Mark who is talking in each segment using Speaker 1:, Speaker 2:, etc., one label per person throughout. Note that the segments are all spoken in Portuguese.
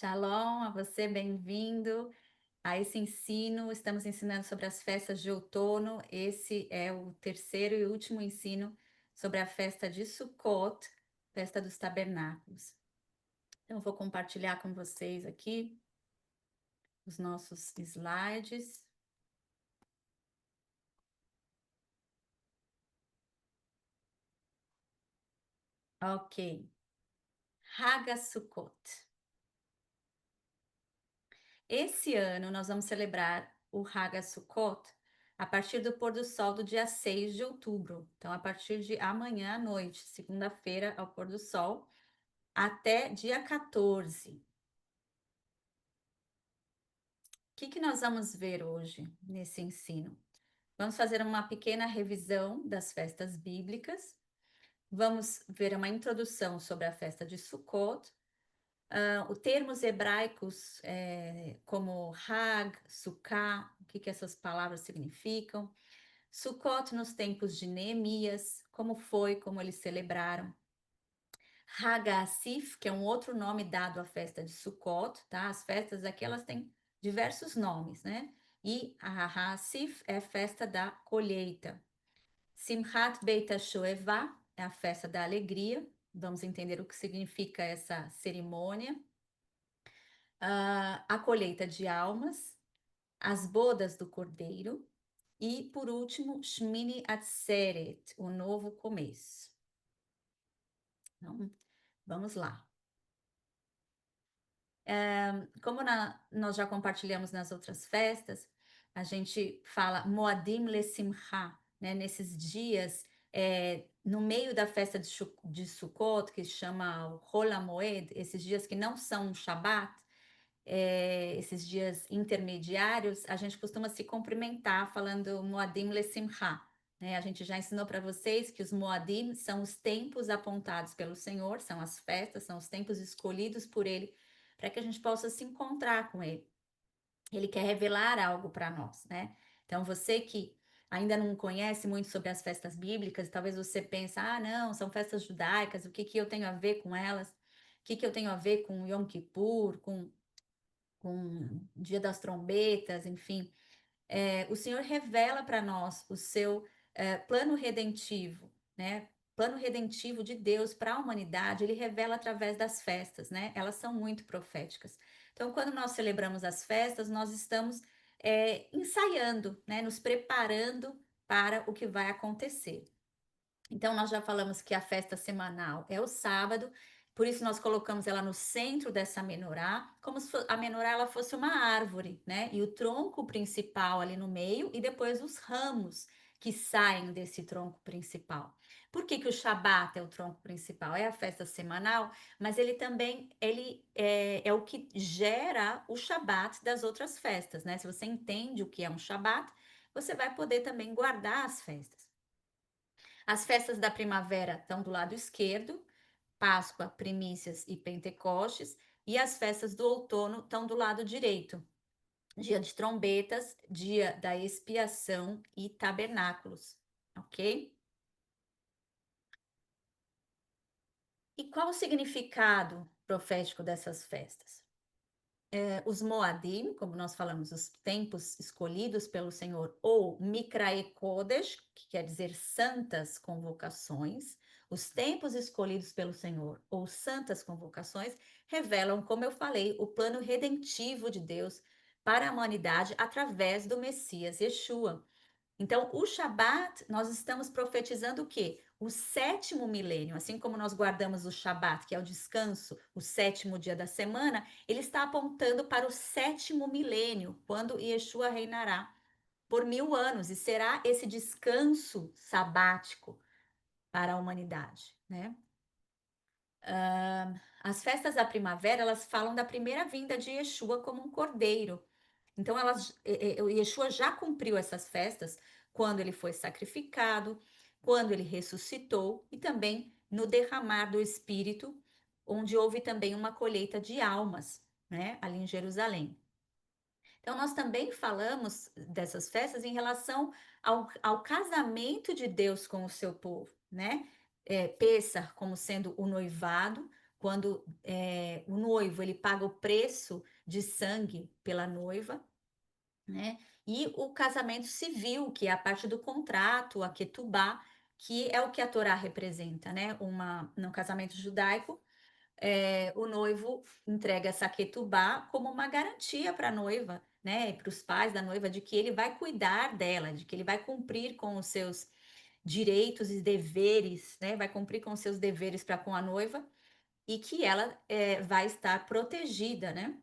Speaker 1: Shalom a você, bem-vindo a esse ensino. Estamos ensinando sobre as festas de outono. Esse é o terceiro e último ensino sobre a festa de Sukkot, festa dos tabernáculos. Então, eu vou compartilhar com vocês aqui os nossos slides. Ok. Haga Sukkot. Esse ano nós vamos celebrar o Haga Sukkot a partir do pôr do sol do dia 6 de outubro. Então, a partir de amanhã à noite, segunda-feira, ao pôr do sol, até dia 14. O que nós vamos ver hoje nesse ensino? Vamos fazer uma pequena revisão das festas bíblicas. Vamos ver uma introdução sobre a festa de Sukkot, os termos hebraicos como Hag, Sukkah, o que essas palavras significam. Sukkot nos tempos de Neemias, como eles celebraram. Hag HaAsif, que é um outro nome dado à festa de Sukkot, tá? As festas aqui, elas têm diversos nomes, né? E a HaAsif é a festa da colheita. Simchat Beit HaShoevah é a festa da alegria. Vamos entender o que significa essa cerimônia. A colheita de almas, as bodas do cordeiro e, por último, Shmini Atzeret, o novo começo. Então, vamos lá. Nós já compartilhamos nas outras festas, a gente fala Moadim Lesimcha, né? Nesses dias, no meio da festa de Sukkot, que chama o Hol HaMoed, esses dias que não são um Shabat, esses dias intermediários, a gente costuma se cumprimentar falando Moadim Lesimcha. Né? A gente já ensinou para vocês que os Moadim são os tempos apontados pelo Senhor, são as festas, são os tempos escolhidos por Ele, para que a gente possa se encontrar com Ele. Ele quer revelar algo para nós, né? Então, você que ainda não conhece muito sobre as festas bíblicas, talvez você pense, não, são festas judaicas, o que eu tenho a ver com elas? O que eu tenho a ver com Yom Kippur, com Dia das Trombetas, enfim. O Senhor revela para nós o seu plano redentivo, né? Plano redentivo de Deus para a humanidade, ele revela através das festas, né? Elas são muito proféticas. Então, quando nós celebramos as festas, nós estamos ensaiando, né? Nos preparando para o que vai acontecer. Então, nós já falamos que a festa semanal é o sábado, por isso nós colocamos ela no centro dessa menorá, como se a menorá ela fosse uma árvore, né? E o tronco principal ali no meio e depois os ramos que saem desse tronco principal. Por que o Shabat é o tronco principal? É a festa semanal, mas ele também é o que gera o Shabat das outras festas, né? Se você entende o que é um Shabat, você vai poder também guardar as festas. As festas da primavera estão do lado esquerdo, Páscoa, Primícias e Pentecostes, e as festas do outono estão do lado direito, Dia de Trombetas, Dia da Expiação e Tabernáculos, ok? E qual o significado profético dessas festas? Os Moadim, como nós falamos, os tempos escolhidos pelo Senhor, ou Mikrae Kodesh, que quer dizer santas convocações, os tempos escolhidos pelo Senhor, ou santas convocações, revelam, como eu falei, o plano redentivo de Deus para a humanidade através do Messias Yeshua. Então, o Shabat, nós estamos profetizando o quê? O sétimo milênio, assim como nós guardamos o Shabat, que é o descanso, o sétimo dia da semana, ele está apontando para o sétimo milênio, quando Yeshua reinará por 1000 anos, e será esse descanso sabático para a humanidade, né? As festas da primavera, elas falam da primeira vinda de Yeshua como um cordeiro. Então, o Yeshua já cumpriu essas festas quando ele foi sacrificado, quando ele ressuscitou e também no derramar do Espírito, onde houve também uma colheita de almas, né, ali em Jerusalém. Então, nós também falamos dessas festas em relação ao casamento de Deus com o seu povo, né? Pêssar como sendo o noivado, quando o noivo ele paga o preço de sangue pela noiva, né? E o casamento civil, que é a parte do contrato, a ketubá, que é o que a Torá representa, né? No casamento judaico, o noivo entrega essa ketubá como uma garantia para a noiva, né? E para os pais da noiva, de que ele vai cuidar dela, de que ele vai cumprir com os seus direitos e deveres, né? Vai cumprir com os seus deveres para com a noiva e que ela vai estar protegida, né?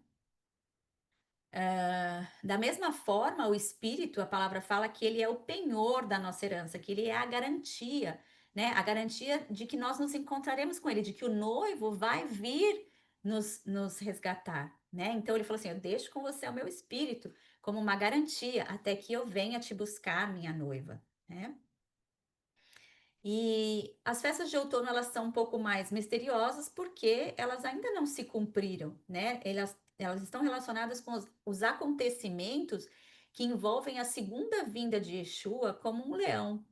Speaker 1: Da mesma forma, o Espírito, a palavra fala que ele é o penhor da nossa herança, que ele é a garantia, né? A garantia de que nós nos encontraremos com ele, de que o noivo vai vir nos resgatar, né? Então ele falou assim: eu deixo com você o meu Espírito como uma garantia até que eu venha te buscar, minha noiva, né? E as festas de outono elas são um pouco mais misteriosas porque elas ainda não se cumpriram, né? Elas estão relacionadas com os acontecimentos que envolvem a segunda vinda de Yeshua como um leão.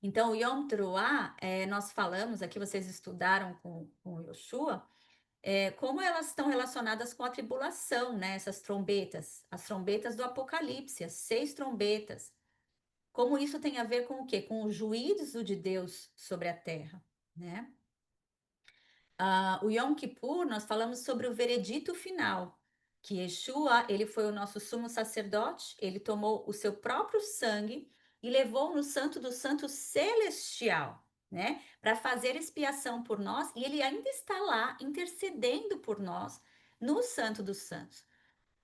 Speaker 1: Então, o Yom Teruah, nós falamos aqui, vocês estudaram com Yeshua, como elas estão relacionadas com a tribulação, né? Essas trombetas, as trombetas do Apocalipse, as 6 trombetas. Como isso tem a ver com o quê? Com o juízo de Deus sobre a terra, né? O Yom Kippur, nós falamos sobre o veredito final, que Yeshua, ele foi o nosso sumo sacerdote, ele tomou o seu próprio sangue e levou no Santo do Santo Celestial, né? Para fazer expiação por nós, e ele ainda está lá intercedendo por nós no Santo dos Santos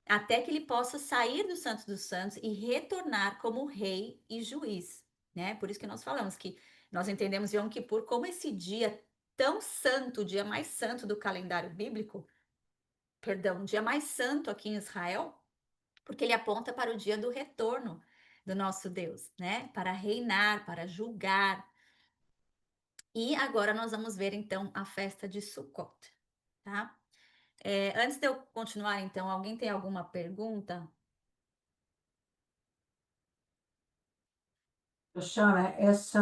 Speaker 1: até que ele possa sair do Santo dos Santos e retornar como rei e juiz, né? Por isso que nós falamos que nós entendemos Yom Kippur como esse dia tão santo, o dia mais santo do calendário bíblico, perdão, o dia mais santo aqui em Israel, porque ele aponta para o dia do retorno do nosso Deus, né? Para reinar, para julgar. E agora nós vamos ver então a festa de Sukkot, tá? Antes de eu continuar, então, alguém tem alguma pergunta?
Speaker 2: Shara, esse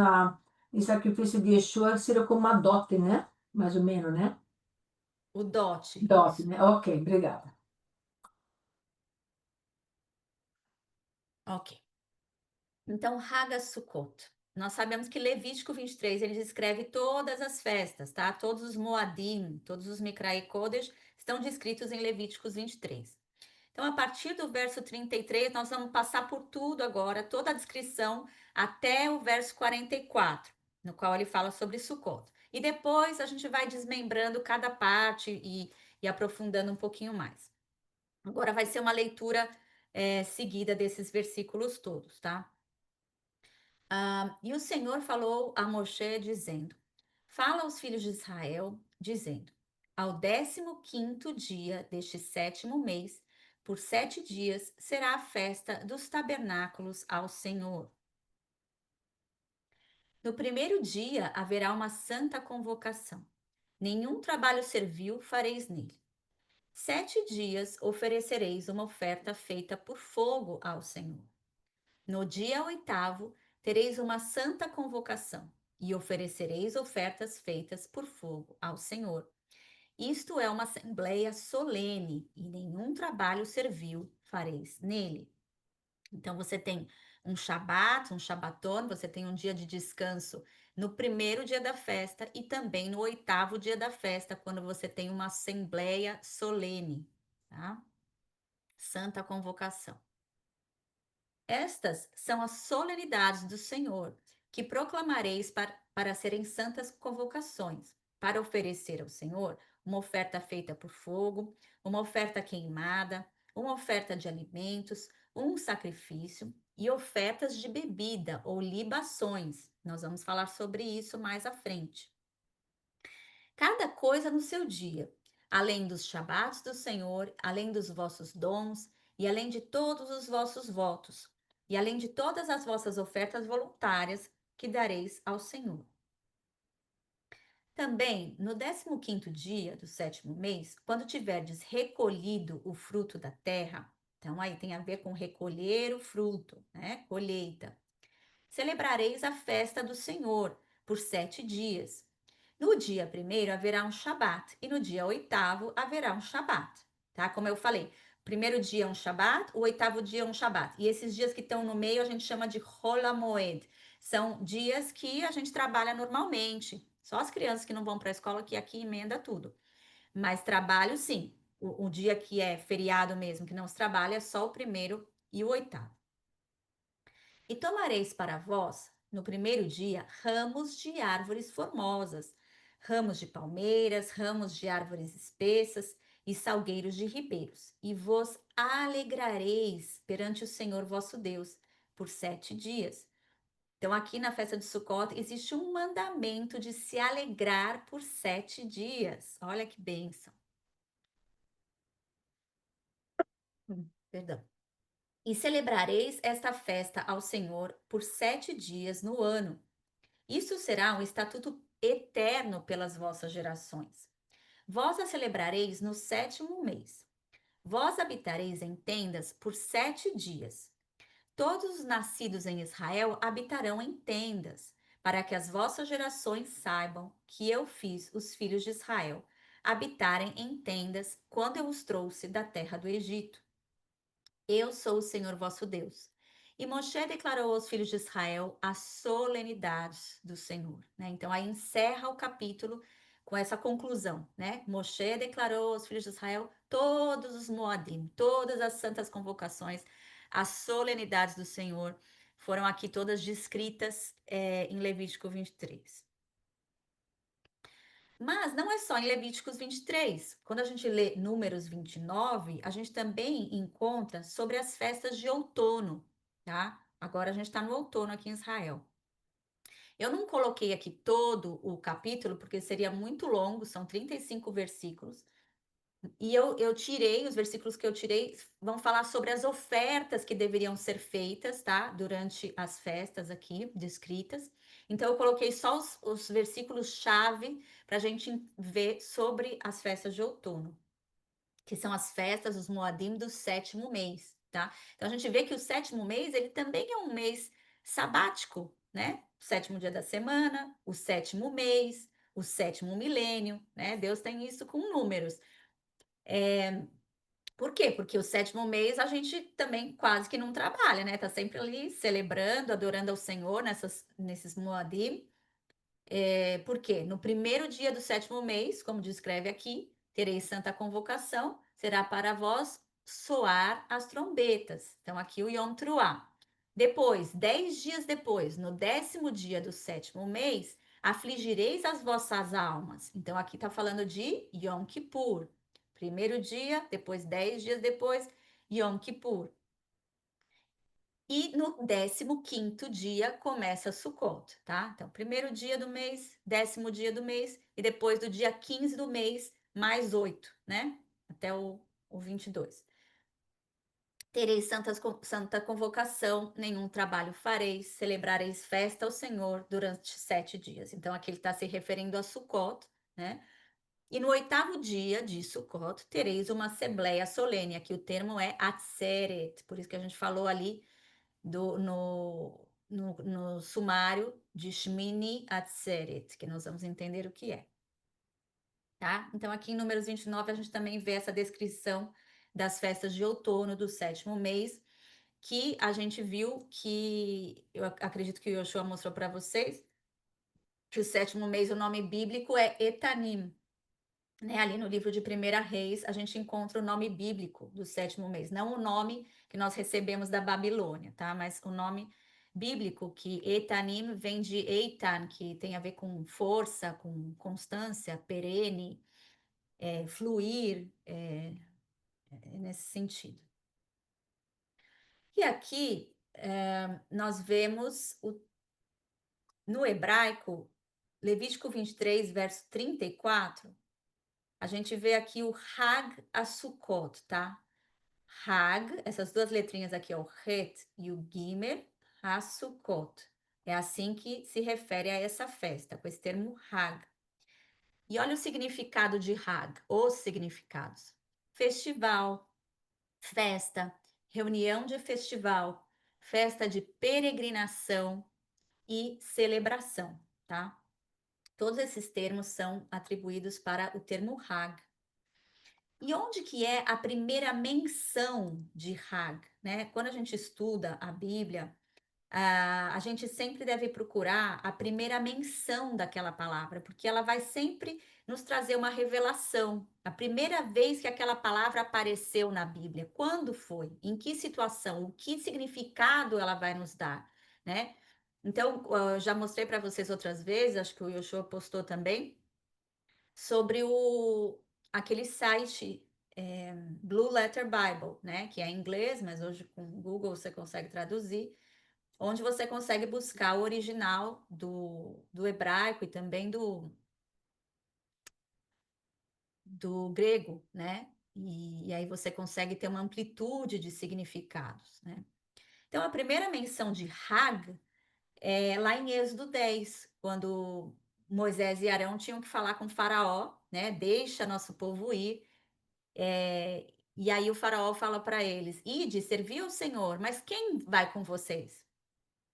Speaker 2: sacrifício de Yeshua seria como uma dote, né? Mais ou menos, né?
Speaker 1: O dote,
Speaker 2: Dote,
Speaker 1: isso.
Speaker 2: né? Ok, obrigada.
Speaker 1: Ok. Então, Haga Sukkot. Nós sabemos que Levítico 23, ele descreve todas as festas, tá? Todos os Moadim, todos os Mikrai Kodesh estão descritos em Levíticos 23. Então, a partir do verso 33, nós vamos passar por tudo agora, toda a descrição, até o verso 44, no qual ele fala sobre Sukkot. E depois a gente vai desmembrando cada parte e aprofundando um pouquinho mais. Agora vai ser uma leitura seguida desses versículos todos, tá? E o Senhor falou a Moshe dizendo: Fala aos filhos de Israel, dizendo: Ao 15º dia deste 7º mês, por 7 dias, será a festa dos tabernáculos ao Senhor. No primeiro dia haverá uma santa convocação. Nenhum trabalho servil fareis nele. 7 dias oferecereis uma oferta feita por fogo ao Senhor. No dia 8º, tereis uma santa convocação e oferecereis ofertas feitas por fogo ao Senhor. Isto é uma assembleia solene e nenhum trabalho servil fareis nele. Então você tem um Shabat, um Shabaton, você tem um dia de descanso no primeiro dia da festa e também no 8º dia da festa, quando você tem uma assembleia solene, tá? Santa convocação. Estas são as solenidades do Senhor, que proclamareis para serem santas convocações, para oferecer ao Senhor uma oferta feita por fogo, uma oferta queimada, uma oferta de alimentos, um sacrifício e ofertas de bebida ou libações. Nós vamos falar sobre isso mais à frente. Cada coisa no seu dia, além dos shabatos do Senhor, além dos vossos dons, e além de todos os vossos votos, e além de todas as vossas ofertas voluntárias que dareis ao Senhor. Também, no 15º dia do 7º mês, quando tiverdes recolhido o fruto da terra, então aí tem a ver com recolher o fruto, né? Colheita. Celebrareis a festa do Senhor por 7 dias. No dia primeiro haverá um Shabat e no dia oitavo haverá um Shabat, tá? Como eu falei, primeiro dia é um Shabat, o oitavo dia é um Shabat. E esses dias que estão no meio a gente chama de Hol HaMoed. São dias que a gente trabalha normalmente. Só as crianças que não vão para a escola que aqui emenda tudo. Mas trabalho sim. O dia que é feriado mesmo, que não se trabalha, é só o primeiro e o oitavo. E tomareis para vós, no primeiro dia, ramos de árvores formosas, ramos de palmeiras, ramos de árvores espessas e salgueiros de ribeiros, e vos alegrareis perante o Senhor vosso Deus por 7 dias. Então, aqui na festa de Sukkot, existe um mandamento de se alegrar por 7 dias. Olha que bênção. Perdão. E celebrareis esta festa ao Senhor por 7 dias no ano. Isso será um estatuto eterno pelas vossas gerações. Vós a celebrareis no 7º mês. Vós habitareis em tendas por 7 dias. Todos os nascidos em Israel habitarão em tendas, para que as vossas gerações saibam que eu fiz os filhos de Israel habitarem em tendas quando eu os trouxe da terra do Egito. Eu sou o Senhor vosso Deus. E Moshe declarou aos filhos de Israel as solenidades do Senhor, né? Então aí encerra o capítulo com essa conclusão, né? Moshe declarou aos filhos de Israel todos os Moadim, todas as santas convocações, as solenidades do Senhor foram aqui todas descritas em Levítico 23. Mas não é só em Levíticos 23. Quando a gente lê Números 29, a gente também encontra sobre as festas de outono, tá? Agora a gente está no outono aqui em Israel. Eu não coloquei aqui todo o capítulo, porque seria muito longo, são 35 versículos. E eu tirei, os versículos que eu tirei vão falar sobre as ofertas que deveriam ser feitas, tá? Durante as festas aqui descritas. Então, eu coloquei só os versículos-chave para a gente ver sobre as festas de outono, que são as festas, os Moadim do 7º mês, tá? Então, a gente vê que o 7º mês, ele também é um mês sabático, né? O 7º dia da semana, o 7º mês, o 7º milênio, né? Deus tem isso com números. Por quê? Porque o 7º mês a gente também quase que não trabalha, né? Tá sempre ali celebrando, adorando ao Senhor nesses Moadim. Por quê? No primeiro dia do 7º mês, como descreve aqui, tereis santa convocação, será para vós soar as trombetas. Então, aqui o Yom Truá. Depois, 10 dias depois, no 10º dia do 7º mês, afligireis as vossas almas. Então, aqui está falando de Yom Kippur. Primeiro dia, depois 10 dias depois, Yom Kippur. E no 15º dia começa Sukkot, tá? Então, primeiro dia do mês, 10º dia do mês, e depois do dia 15 do mês, mais 8, né? Até o 22. Tereis santa convocação, nenhum trabalho fareis, celebrareis festa ao Senhor durante 7 dias. Então, aqui ele está se referindo a Sukkot, né? E no 8º dia de Sukkot, tereis uma assembleia solene. Aqui o termo é Atzeret, por isso que a gente falou ali no sumário de Shmini Atzeret, que nós vamos entender o que é, tá? Então, aqui em Números 29, a gente também vê essa descrição das festas de outono do 7º mês, que a gente viu que, eu acredito que o Yoshua mostrou para vocês, que o 7º mês, o nome bíblico é Etanim, né? Ali no livro de Primeira Reis, a gente encontra o nome bíblico do 7º mês, não o nome que nós recebemos da Babilônia, tá? Mas o nome bíblico, que Etanim vem de Eitan, que tem a ver com força, com constância, perene, fluir, nesse sentido. E aqui nós vemos no hebraico, Levítico 23, verso 34, a gente vê aqui o Hag Asukot, tá? Hag, essas duas letrinhas aqui, é o Het e o Gimer, Hasukot. É assim que se refere a essa festa, com esse termo Hag. E olha o significado de Hag, os significados. Festival, festa, reunião de festival, festa de peregrinação e celebração, tá? Todos esses termos são atribuídos para o termo Hag. E onde que é a primeira menção de Hag, né? Quando a gente estuda a Bíblia, a gente sempre deve procurar a primeira menção daquela palavra, porque ela vai sempre nos trazer uma revelação. A primeira vez que aquela palavra apareceu na Bíblia, quando foi? Em que situação? O que significado ela vai nos dar, né? Então, eu já mostrei para vocês outras vezes, acho que o Yoshua postou também, sobre aquele site Blue Letter Bible, né? Que é em inglês, mas hoje com o Google você consegue traduzir, onde você consegue buscar o original do hebraico e também do grego, né? E aí você consegue ter uma amplitude de significados, né? Então, a primeira menção de Hag é lá em Êxodo 10, quando Moisés e Arão tinham que falar com Faraó, né? Deixa nosso povo ir. E aí o Faraó fala para eles: Ide, servir ao Senhor, mas quem vai com vocês?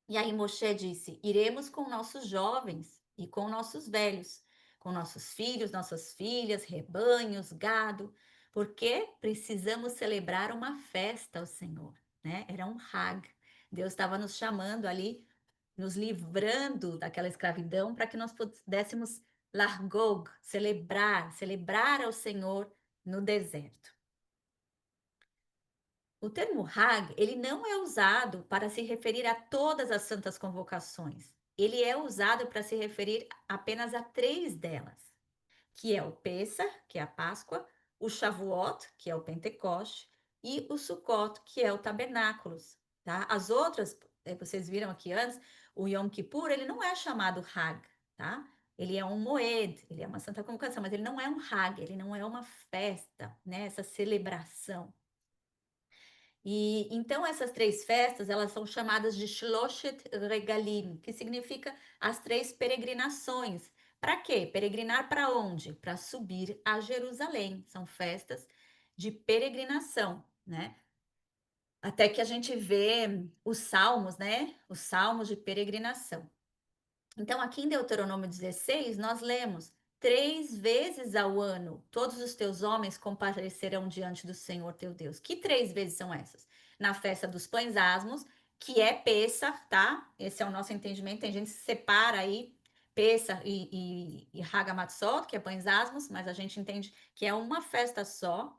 Speaker 1: E aí Moshe disse: Iremos com nossos jovens e com nossos velhos, com nossos filhos, nossas filhas, rebanhos, gado, porque precisamos celebrar uma festa ao Senhor, né? Era um Hag. Deus estava nos chamando ali, nos livrando daquela escravidão para que nós pudéssemos largog, celebrar ao Senhor no deserto. O termo Hag, ele não é usado para se referir a todas as santas convocações. Ele é usado para se referir apenas a três delas, que é o Pessah, que é a Páscoa, o Shavuot, que é o Pentecoste, e o Sukkot, que é o Tabernáculos, tá? As outras, vocês viram aqui antes, o Yom Kippur, ele não é chamado Hag, tá? Ele é um Moed, ele é uma santa convocação, mas ele não é um Hag, ele não é uma festa, né? Essa celebração. E então essas três festas, elas são chamadas de Shloshet Regalim, que significa as três peregrinações. Para quê? Peregrinar para onde? Para subir a Jerusalém. São festas de peregrinação, né? Até que a gente vê os salmos, né? Os salmos de peregrinação. Então, aqui em Deuteronômio 16, nós lemos: 3 vezes ao ano todos os teus homens comparecerão diante do Senhor teu Deus. Que 3 vezes são essas? Na festa dos pães asmos, que é Pêssar, tá? Esse é o nosso entendimento. Tem gente que separa aí Pêssar e Hagamatzot, que é pães asmos, mas a gente entende que é uma festa só.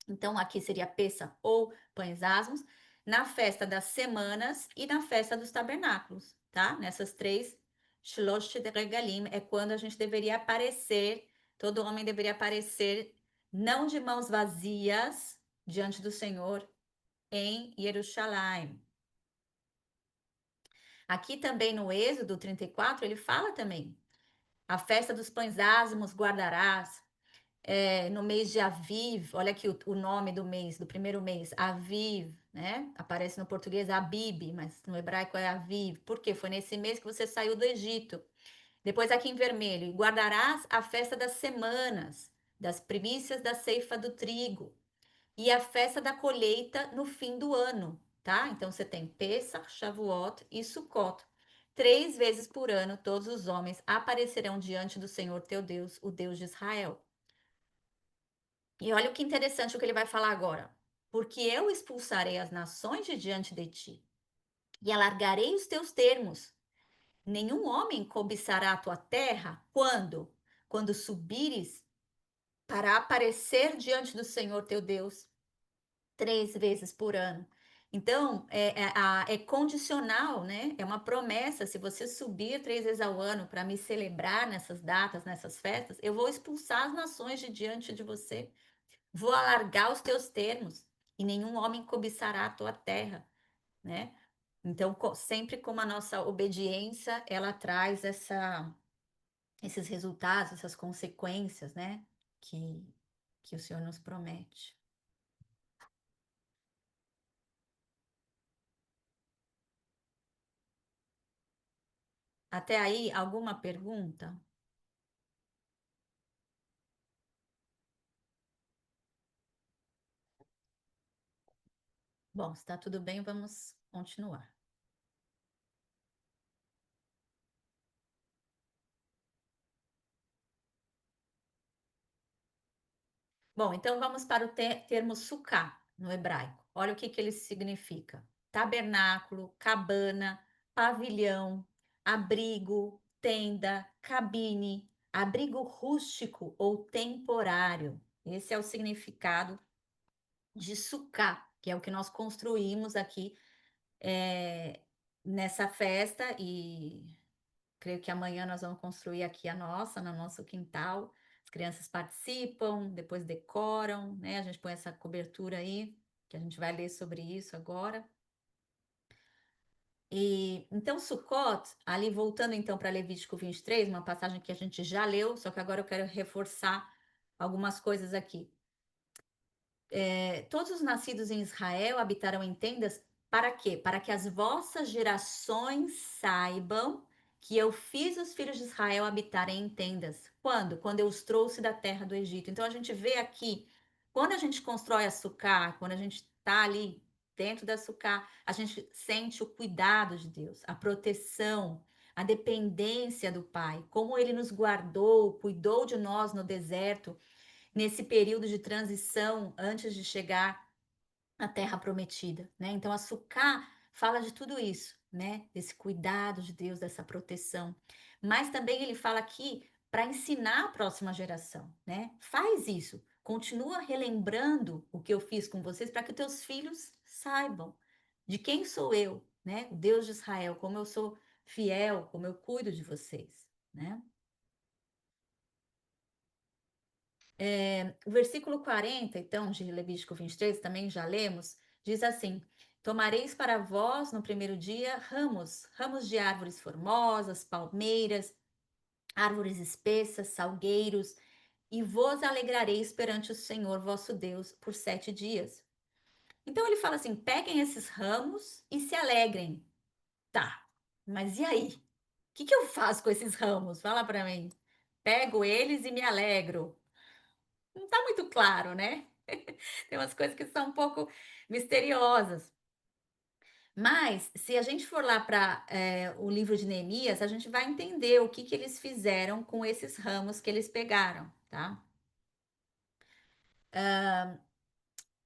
Speaker 1: Então, aqui seria Pêssar ou pães asmos, na festa das semanas e na festa dos tabernáculos, tá? Nessas três, Shlosh de Regalim, é quando a gente deveria aparecer, todo homem deveria aparecer, não de mãos vazias, diante do Senhor, em Jerusalém. Aqui também no Êxodo 34, ele fala também, a festa dos pães asmos guardarás, no mês de Aviv, olha aqui o nome do mês, do primeiro mês, Aviv, né? Aparece no português Abib, mas no hebraico é Aviv. Por quê? Foi nesse mês que você saiu do Egito. Depois aqui em vermelho, e guardarás a festa das semanas, das primícias da ceifa do trigo, e a festa da colheita no fim do ano, tá? Então você tem Pessach, Shavuot e Sukkot. 3 vezes por ano, todos os homens aparecerão diante do Senhor teu Deus, o Deus de Israel. E olha o que interessante o que ele vai falar agora. Porque eu expulsarei as nações de diante de ti, e alargarei os teus termos. Nenhum homem cobiçará a tua terra quando? Quando subires para aparecer diante do Senhor teu Deus 3 vezes por ano. Então, é condicional, né? É uma promessa. Se você subir 3 vezes ao ano para me celebrar nessas datas, nessas festas, eu vou expulsar as nações de diante de você. Vou alargar os teus termos, e nenhum homem cobiçará a tua terra, né? Então, sempre como a nossa obediência, ela traz esses resultados, essas consequências, né? Que o Senhor nos promete. Até aí, alguma pergunta? Bom, se está tudo bem, vamos continuar. Bom, então vamos para o termo suká no hebraico. Olha o que que ele significa: tabernáculo, cabana, pavilhão, abrigo, tenda, cabine, abrigo rústico ou temporário. Esse é o significado de suká, que é o que nós construímos aqui nessa festa, e creio que amanhã nós vamos construir aqui a nossa, no nosso quintal. As crianças participam, depois decoram, né? A gente põe essa cobertura aí, que a gente vai ler sobre isso agora. E então Sukkot, ali voltando então para Levítico 23, uma passagem que a gente já leu, só que agora eu quero reforçar algumas coisas aqui. Todos os nascidos em Israel habitarão em tendas para quê? Para que as vossas gerações saibam que eu fiz os filhos de Israel habitarem em tendas. Quando? Quando eu os trouxe da terra do Egito. Então a gente vê aqui, quando a gente constrói açúcar, quando a gente está ali dentro da açúcar, a gente sente o cuidado de Deus, a proteção, a dependência do Pai, como Ele nos guardou, cuidou de nós no deserto nesse período de transição antes de chegar à Terra Prometida, né? Então, a Sukkah fala de tudo isso, né? Desse cuidado de Deus, dessa proteção. Mas também ele fala aqui para ensinar a próxima geração, né? Faz isso, continua relembrando o que eu fiz com vocês para que teus filhos saibam de quem sou eu, né? O Deus de Israel, como eu sou fiel, como eu cuido de vocês, né? O versículo 40, então, de Levítico 23, também já lemos, diz assim: Tomareis para vós no primeiro dia ramos de árvores formosas, palmeiras, árvores espessas, salgueiros, e vos alegrareis perante o Senhor vosso Deus por 7 dias. Então ele fala assim: peguem esses ramos e se alegrem. Tá, mas e aí? O que que eu faço com esses ramos? Fala para mim. Pego eles e me alegro. Não está muito claro, né? Tem umas coisas que são um pouco misteriosas. Mas, se a gente for lá para o livro de Neemias, a gente vai entender o que, que eles fizeram com esses ramos que eles pegaram, tá?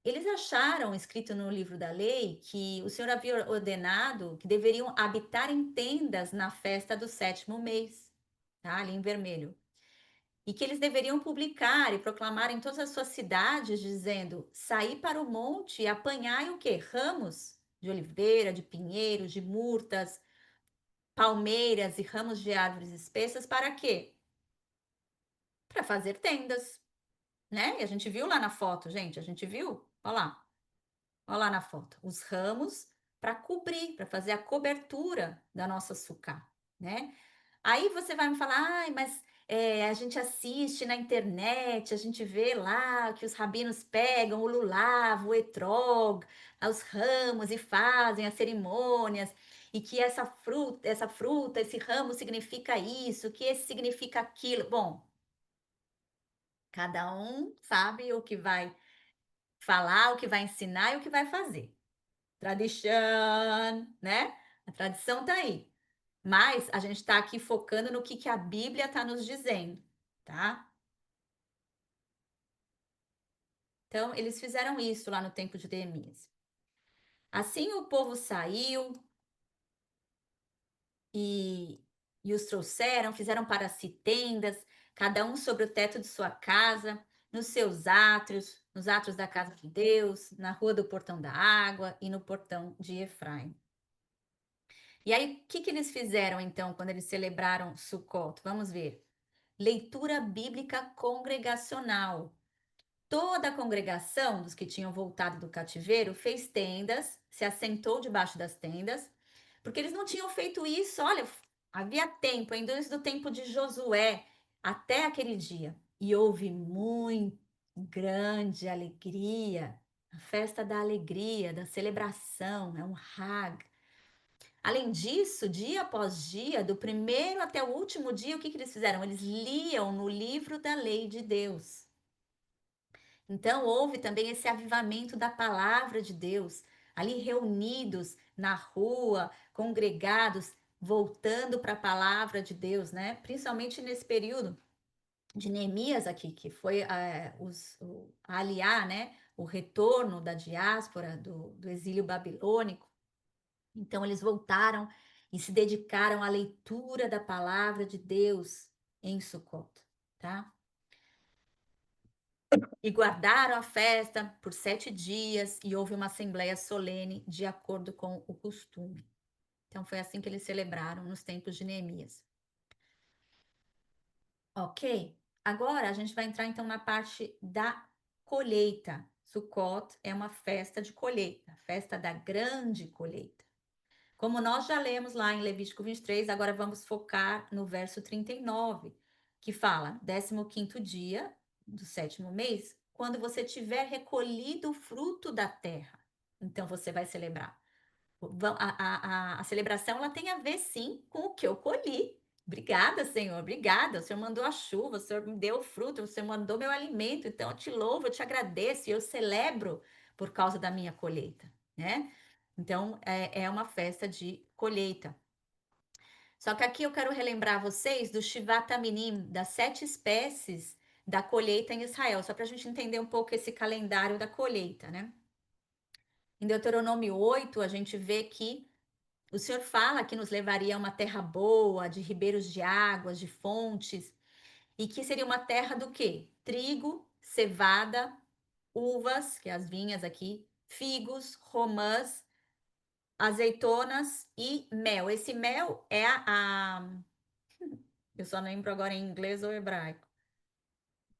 Speaker 1: Eles acharam, escrito no livro da lei, que o Senhor havia ordenado que deveriam habitar em tendas na festa do 7º mês, tá? Ali em vermelho. E que eles deveriam publicar e proclamar em todas as suas cidades, dizendo: saí para o monte e apanhai o quê? Ramos de oliveira, de pinheiros, de murtas, palmeiras e ramos de árvores espessas, para quê? Para fazer tendas, né? E a gente viu lá na foto, gente, a gente viu? Olha lá na foto, os ramos para cobrir, para fazer a cobertura da nossa sucá, né? Aí você vai me falar, ai, mas a gente assiste na internet, a gente vê lá que os rabinos pegam o lulav, o etrog, os ramos e fazem as cerimônias, e que essa fruta, esse ramo significa isso, que esse significa aquilo. Bom, cada um sabe o que vai falar, o que vai ensinar e o que vai fazer. Tradição, né? A tradição tá aí. Mas a gente está aqui focando no que a Bíblia está nos dizendo, tá? Então, eles fizeram isso lá no tempo de Neemias. Assim o povo saiu e, e os trouxeram, fizeram para si tendas, cada um sobre o teto de sua casa, nos seus átrios, nos átrios da casa de Deus, na rua do portão da água e no portão de Efraim. E aí, o que que eles fizeram então quando eles celebraram Sukkot? Vamos ver. Leitura bíblica congregacional. Toda a congregação dos que tinham voltado do cativeiro fez tendas, se assentou debaixo das tendas, porque eles não tinham feito isso. Olha, havia tempo, ainda antes do tempo de Josué, até aquele dia. E houve muito grande alegria, a festa da alegria, da celebração, é um Hag. Além disso, dia após dia, do primeiro até o último dia, o que que eles fizeram? Eles liam no livro da lei de Deus. Então, houve também esse avivamento da palavra de Deus, ali reunidos na rua, congregados, voltando para a palavra de Deus, né? Principalmente nesse período de Neemias aqui, que foi aliar, né, o retorno da diáspora, do exílio babilônico. Então, eles voltaram e se dedicaram à leitura da palavra de Deus em Sucot, tá? E guardaram a festa por 7 dias e houve uma assembleia solene de acordo com o costume. Então, foi assim que eles celebraram nos tempos de Neemias. Ok? Agora a gente vai entrar então na parte da colheita. Sukkot é uma festa de colheita, festa da grande colheita. Como nós já lemos lá em Levítico 23, agora vamos focar no verso 39, que fala: 15º dia do 7º mês, quando você tiver recolhido o fruto da terra, então você vai celebrar. A celebração ela tem a ver sim com o que eu colhi. Obrigada, Senhor, obrigada. O Senhor mandou a chuva, o Senhor me deu o fruto, o Senhor mandou meu alimento. Então eu te louvo, eu te agradeço e eu celebro por causa da minha colheita, né? Então é uma festa de colheita. Só que aqui eu quero relembrar vocês do Shivat Aminim, das 7 espécies da colheita em Israel, só para a gente entender um pouco esse calendário da colheita, né? Em Deuteronômio 8, a gente vê que o Senhor fala que nos levaria a uma terra boa, de ribeiros de águas, de fontes, e que seria uma terra do quê? Trigo, cevada, uvas, que é as vinhas aqui, figos, romãs, azeitonas e mel. Esse mel é eu só não lembro agora em inglês ou hebraico.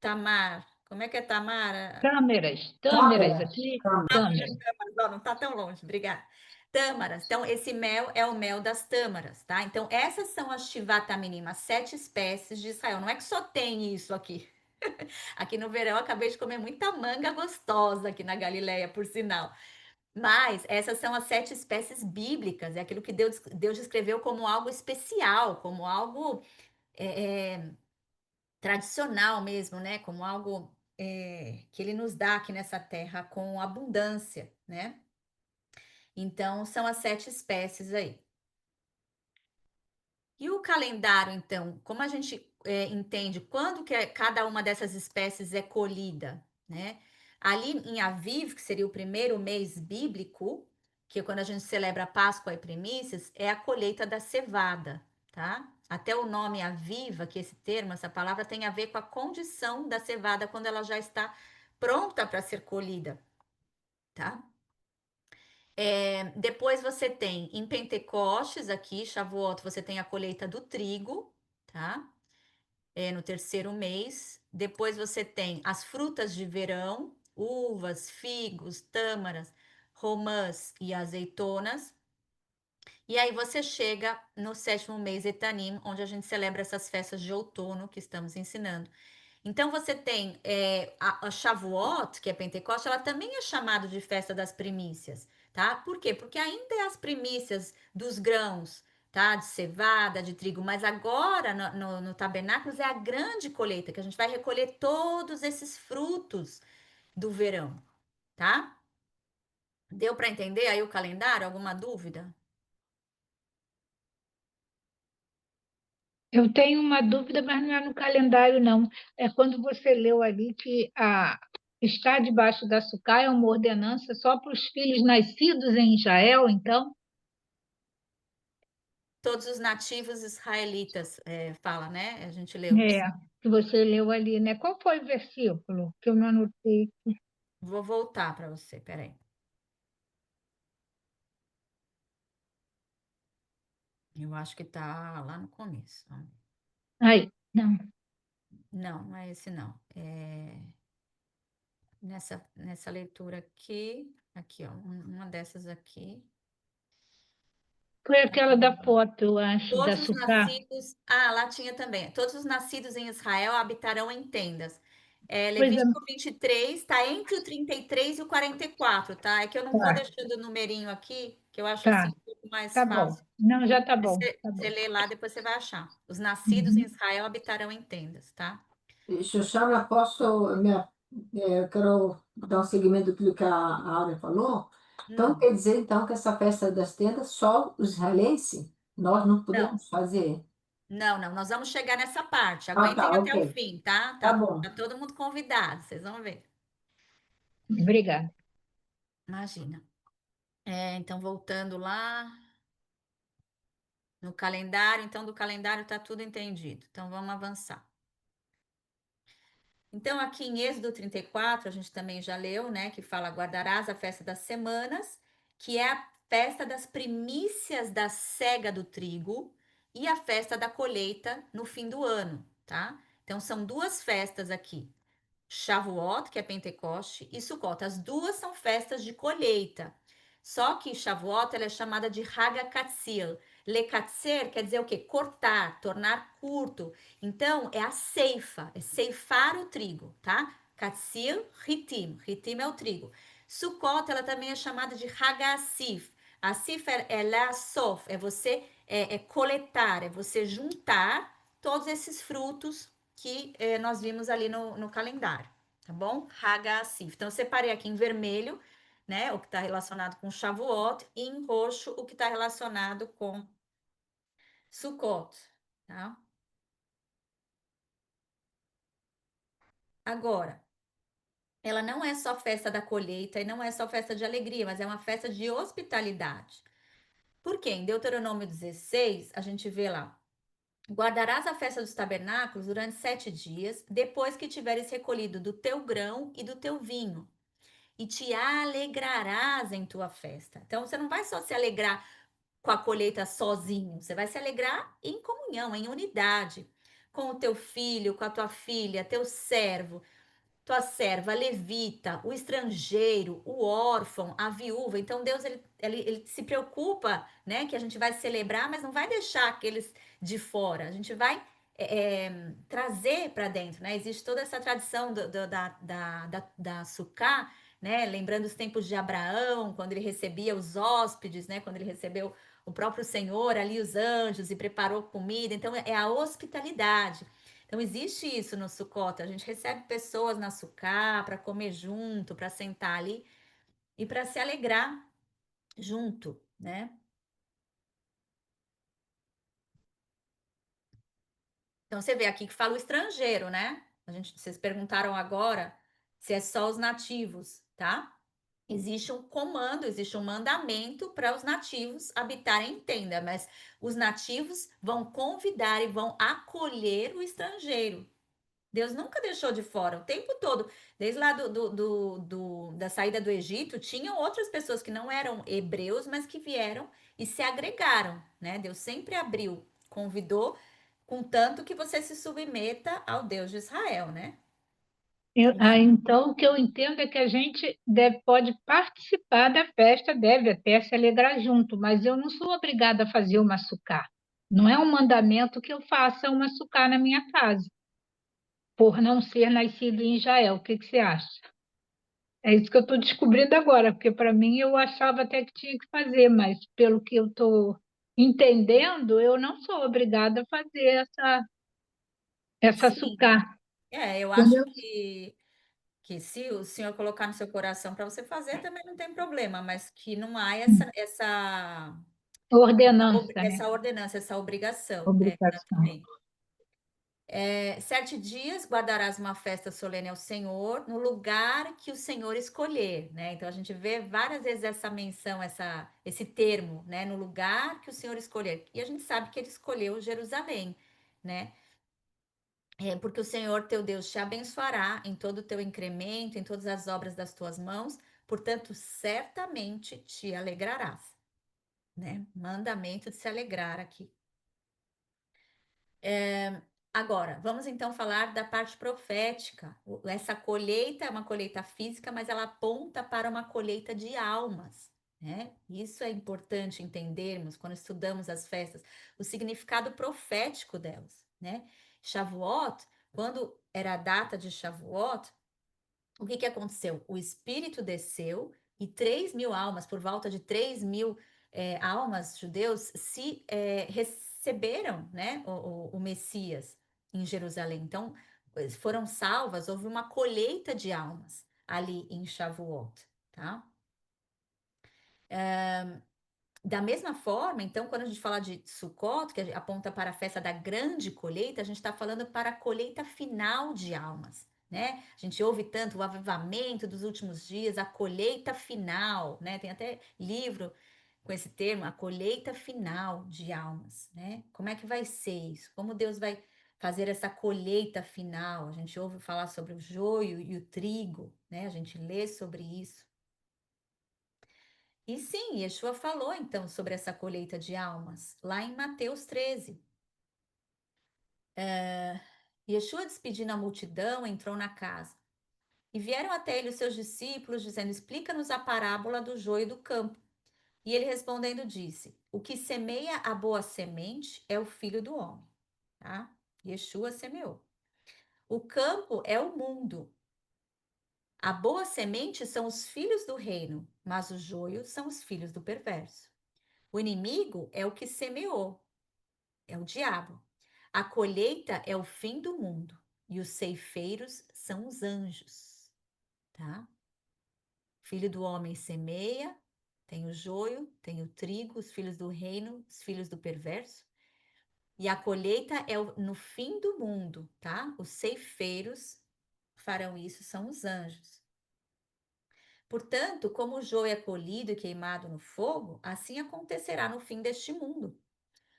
Speaker 1: Tamar. Como é que é tamar?
Speaker 3: Tâmeras
Speaker 2: Câmara,
Speaker 3: aqui,
Speaker 2: câmara.
Speaker 3: tâmeras.
Speaker 1: Não tá tão longe, obrigada. Tâmaras. Então, esse mel é o mel das tâmaras, tá? Então, essas são as Shivataminim, as 7 espécies de Israel. Não é que só tem isso aqui. Aqui no verão, eu acabei de comer muita manga gostosa aqui na Galileia, por sinal. Mas essas são as 7 espécies bíblicas, é aquilo que Deus descreveu como algo especial, como algo tradicional mesmo, né? Como algo que Ele nos dá aqui nessa terra com abundância, né? Então, são as 7 espécies aí. E o calendário, então, como a gente entende quando que cada uma dessas espécies é colhida, né? Ali em Aviv, que seria o primeiro mês bíblico, que é quando a gente celebra a Páscoa e primícias, é a colheita da cevada, tá? Até o nome Aviva, que esse termo, essa palavra tem a ver com a condição da cevada quando ela já está pronta para ser colhida, tá? Depois você tem em Pentecostes, aqui, Shavuot, você tem a colheita do trigo, tá? No terceiro mês. Depois você tem as frutas de verão, uvas, figos, tâmaras, romãs e azeitonas. E aí você chega no 7º mês, Etanim, onde a gente celebra essas festas de outono que estamos ensinando. Então você tem a Shavuot, que é Pentecoste, ela também é chamada de festa das primícias, tá? Por quê? Porque ainda é as primícias dos grãos, tá? De cevada, de trigo, mas agora no Tabernáculos é a grande colheita, que a gente vai recolher todos esses frutos do verão, tá? Deu para entender aí o calendário? Alguma dúvida?
Speaker 3: Eu tenho uma dúvida, mas não é no calendário, não. É quando você leu ali que estar debaixo da sucá é uma ordenança só para os filhos nascidos em Israel, então?
Speaker 1: Todos os nativos israelitas, fala, né? A gente leu.
Speaker 3: É, que você leu ali, né? Qual foi o versículo que eu não anotei?
Speaker 1: Vou voltar para você, peraí. Eu acho que tá lá no começo.
Speaker 3: Aí, não.
Speaker 1: Não, não é esse não. Nessa leitura aqui, ó, uma dessas aqui.
Speaker 3: Foi aquela da foto, eu acho, da
Speaker 1: Todos os
Speaker 3: sucá.
Speaker 1: nascidos, lá tinha também. Todos os nascidos em Israel habitarão em tendas.
Speaker 3: Pois é,
Speaker 1: Levítico 23 está entre o 33 e o 44, tá? É que eu não vou
Speaker 3: tá,
Speaker 1: deixando o numerinho aqui, que eu acho assim
Speaker 3: tá,
Speaker 1: um pouco mais
Speaker 3: tá bom.
Speaker 1: fácil.
Speaker 3: Não, já tá bom,
Speaker 1: Você,
Speaker 3: tá
Speaker 1: você
Speaker 3: bom.
Speaker 1: lê lá, depois você vai achar. Os nascidos em
Speaker 3: Uhum.
Speaker 1: Israel habitarão em tendas, tá?
Speaker 2: Xoxana, eu quero dar um seguimento daquilo que a Áurea falou. Então,
Speaker 1: Hum,
Speaker 2: quer dizer, então, que essa festa das tendas, só os israelenses, nós não
Speaker 1: não.
Speaker 2: podemos fazer.
Speaker 1: Não, não, nós vamos chegar nessa parte.
Speaker 2: Ah,
Speaker 1: Aguentem
Speaker 2: tá,
Speaker 1: até o
Speaker 2: ok.
Speaker 1: fim, tá?
Speaker 2: Tá
Speaker 1: Tá,
Speaker 2: bom.
Speaker 1: tá todo mundo convidado, vocês vão ver.
Speaker 3: Obrigada.
Speaker 1: Imagina. Então, voltando lá no calendário, então do calendário tá tudo entendido. Então, vamos avançar. Então, aqui em Êxodo 34, a gente também já leu, né, que fala: guardarás a festa das semanas, que é a festa das primícias da cega do trigo e a festa da colheita no fim do ano, tá? Então, são duas festas aqui. Shavuot, que é Pentecoste, e Sukkot. As duas são festas de colheita. Só que Shavuot ela é chamada de Hagakatzir. Lekatzer quer dizer o quê? Cortar, tornar curto. Então, é a ceifa, é ceifar o trigo, tá? Katzir, Ritim. Ritim é o trigo. Sukkot, ela também é chamada de Hagassif. Asif é lasof, é você coletar, é você juntar todos esses frutos que nós vimos ali no calendário, tá bom? Hagassif. Então, eu separei aqui em vermelho, né, o que está relacionado com Shavuot, e em roxo, o que está relacionado com Sukkot, tá? Agora, ela não é só festa da colheita e não é só festa de alegria, mas é uma festa de hospitalidade. Por quê? Em Deuteronômio 16, a gente vê lá: guardarás a festa dos tabernáculos durante 7 dias, depois que tiveres recolhido do teu grão e do teu vinho, e te alegrarás em tua festa. Então, você não vai só se alegrar com a colheita sozinho, você vai se alegrar em comunhão, em unidade, com o teu filho, com a tua filha, teu servo, tua serva, a levita, o estrangeiro, o órfão, a viúva. Então Deus ele se preocupa, né, que a gente vai celebrar, mas não vai deixar aqueles de fora. A gente vai trazer para dentro, né? Existe toda essa tradição da Sukkah, né? Lembrando os tempos de Abraão, quando ele recebia os hóspedes, né? Quando ele recebeu o próprio Senhor ali, os anjos, e preparou comida. Então é a hospitalidade. Então, existe isso no Sukkot. A gente recebe pessoas na Sukkah para comer junto, para sentar ali e para se alegrar junto, né? Então, você vê aqui que fala o estrangeiro, né? Vocês perguntaram agora se é só os nativos, tá? Existe um comando, existe um mandamento para os nativos habitarem em tenda, mas os nativos vão convidar e vão acolher o estrangeiro. Deus nunca deixou de fora, o tempo todo. Desde lá da saída do Egito, tinham outras pessoas que não eram hebreus, mas que vieram e se agregaram, né? Deus sempre abriu, convidou, contanto que você se submeta ao Deus de Israel, né?
Speaker 3: Então, o que eu entendo é que a gente pode participar da festa, deve até se alegrar junto, mas eu não sou obrigada a fazer uma sucá. Não é um mandamento que eu faça uma sucá na minha casa, por não ser nascido em Israel. O que que você acha? É isso que eu estou descobrindo agora, porque para mim eu achava até que tinha que fazer, mas pelo que eu estou entendendo, eu não sou obrigada a fazer essa
Speaker 1: Sim.
Speaker 3: sucá.
Speaker 1: Eu acho
Speaker 3: Entendeu?
Speaker 1: que se o Senhor colocar no seu coração para você fazer, também não tem problema, mas que não há
Speaker 3: Ordenança, né?
Speaker 1: essa ordenança, essa obrigação.
Speaker 3: Obrigação.
Speaker 1: Exatamente. 7 dias guardarás uma festa solene ao Senhor no lugar que o Senhor escolher, né? Então a gente vê várias vezes essa menção, esse termo, né? No lugar que o Senhor escolher. E a gente sabe que ele escolheu Jerusalém, né? Porque o Senhor teu Deus te abençoará em todo o teu incremento, em todas as obras das tuas mãos, portanto, certamente te alegrarás, né? Mandamento de se alegrar aqui. Agora, vamos então falar da parte profética. Essa colheita é uma colheita física, mas ela aponta para uma colheita de almas, né? Isso é importante entendermos quando estudamos as festas, o significado profético delas, né? Shavuot, quando era a data de Shavuot, o que aconteceu? O Espírito desceu e 3.000 almas, por volta de 3.000 almas judeus, receberam, né, o Messias em Jerusalém. Então, foram salvas, houve uma colheita de almas ali em Shavuot, tá? Da mesma forma, então, quando a gente fala de Sukkot, que aponta para a festa da grande colheita, a gente está falando para a colheita final de almas, né? A gente ouve tanto o avivamento dos últimos dias, a colheita final, né? Tem até livro com esse termo, a colheita final de almas, né? Como é que vai ser isso? Como Deus vai fazer essa colheita final? A gente ouve falar sobre o joio e o trigo, né? A gente lê sobre isso. E sim, Yeshua falou então sobre essa colheita de almas, lá em Mateus 13. Yeshua, despedindo a multidão, entrou na casa. E vieram até ele os seus discípulos, dizendo: Explica-nos a parábola do joio do campo. E ele respondendo disse: O que semeia a boa semente é o filho do homem. Tá? Yeshua semeou. O campo é o mundo. A boa semente são os filhos do reino, mas o joio são os filhos do perverso. O inimigo é o que semeou, é o diabo. A colheita é o fim do mundo e os ceifeiros são os anjos, tá? Filho do homem semeia, tem o joio, tem o trigo, os filhos do reino, os filhos do perverso. E a colheita é no fim do mundo, tá? Os ceifeiros farão isso, são os anjos. Portanto, como o joio é colhido e queimado no fogo, assim acontecerá no fim deste mundo.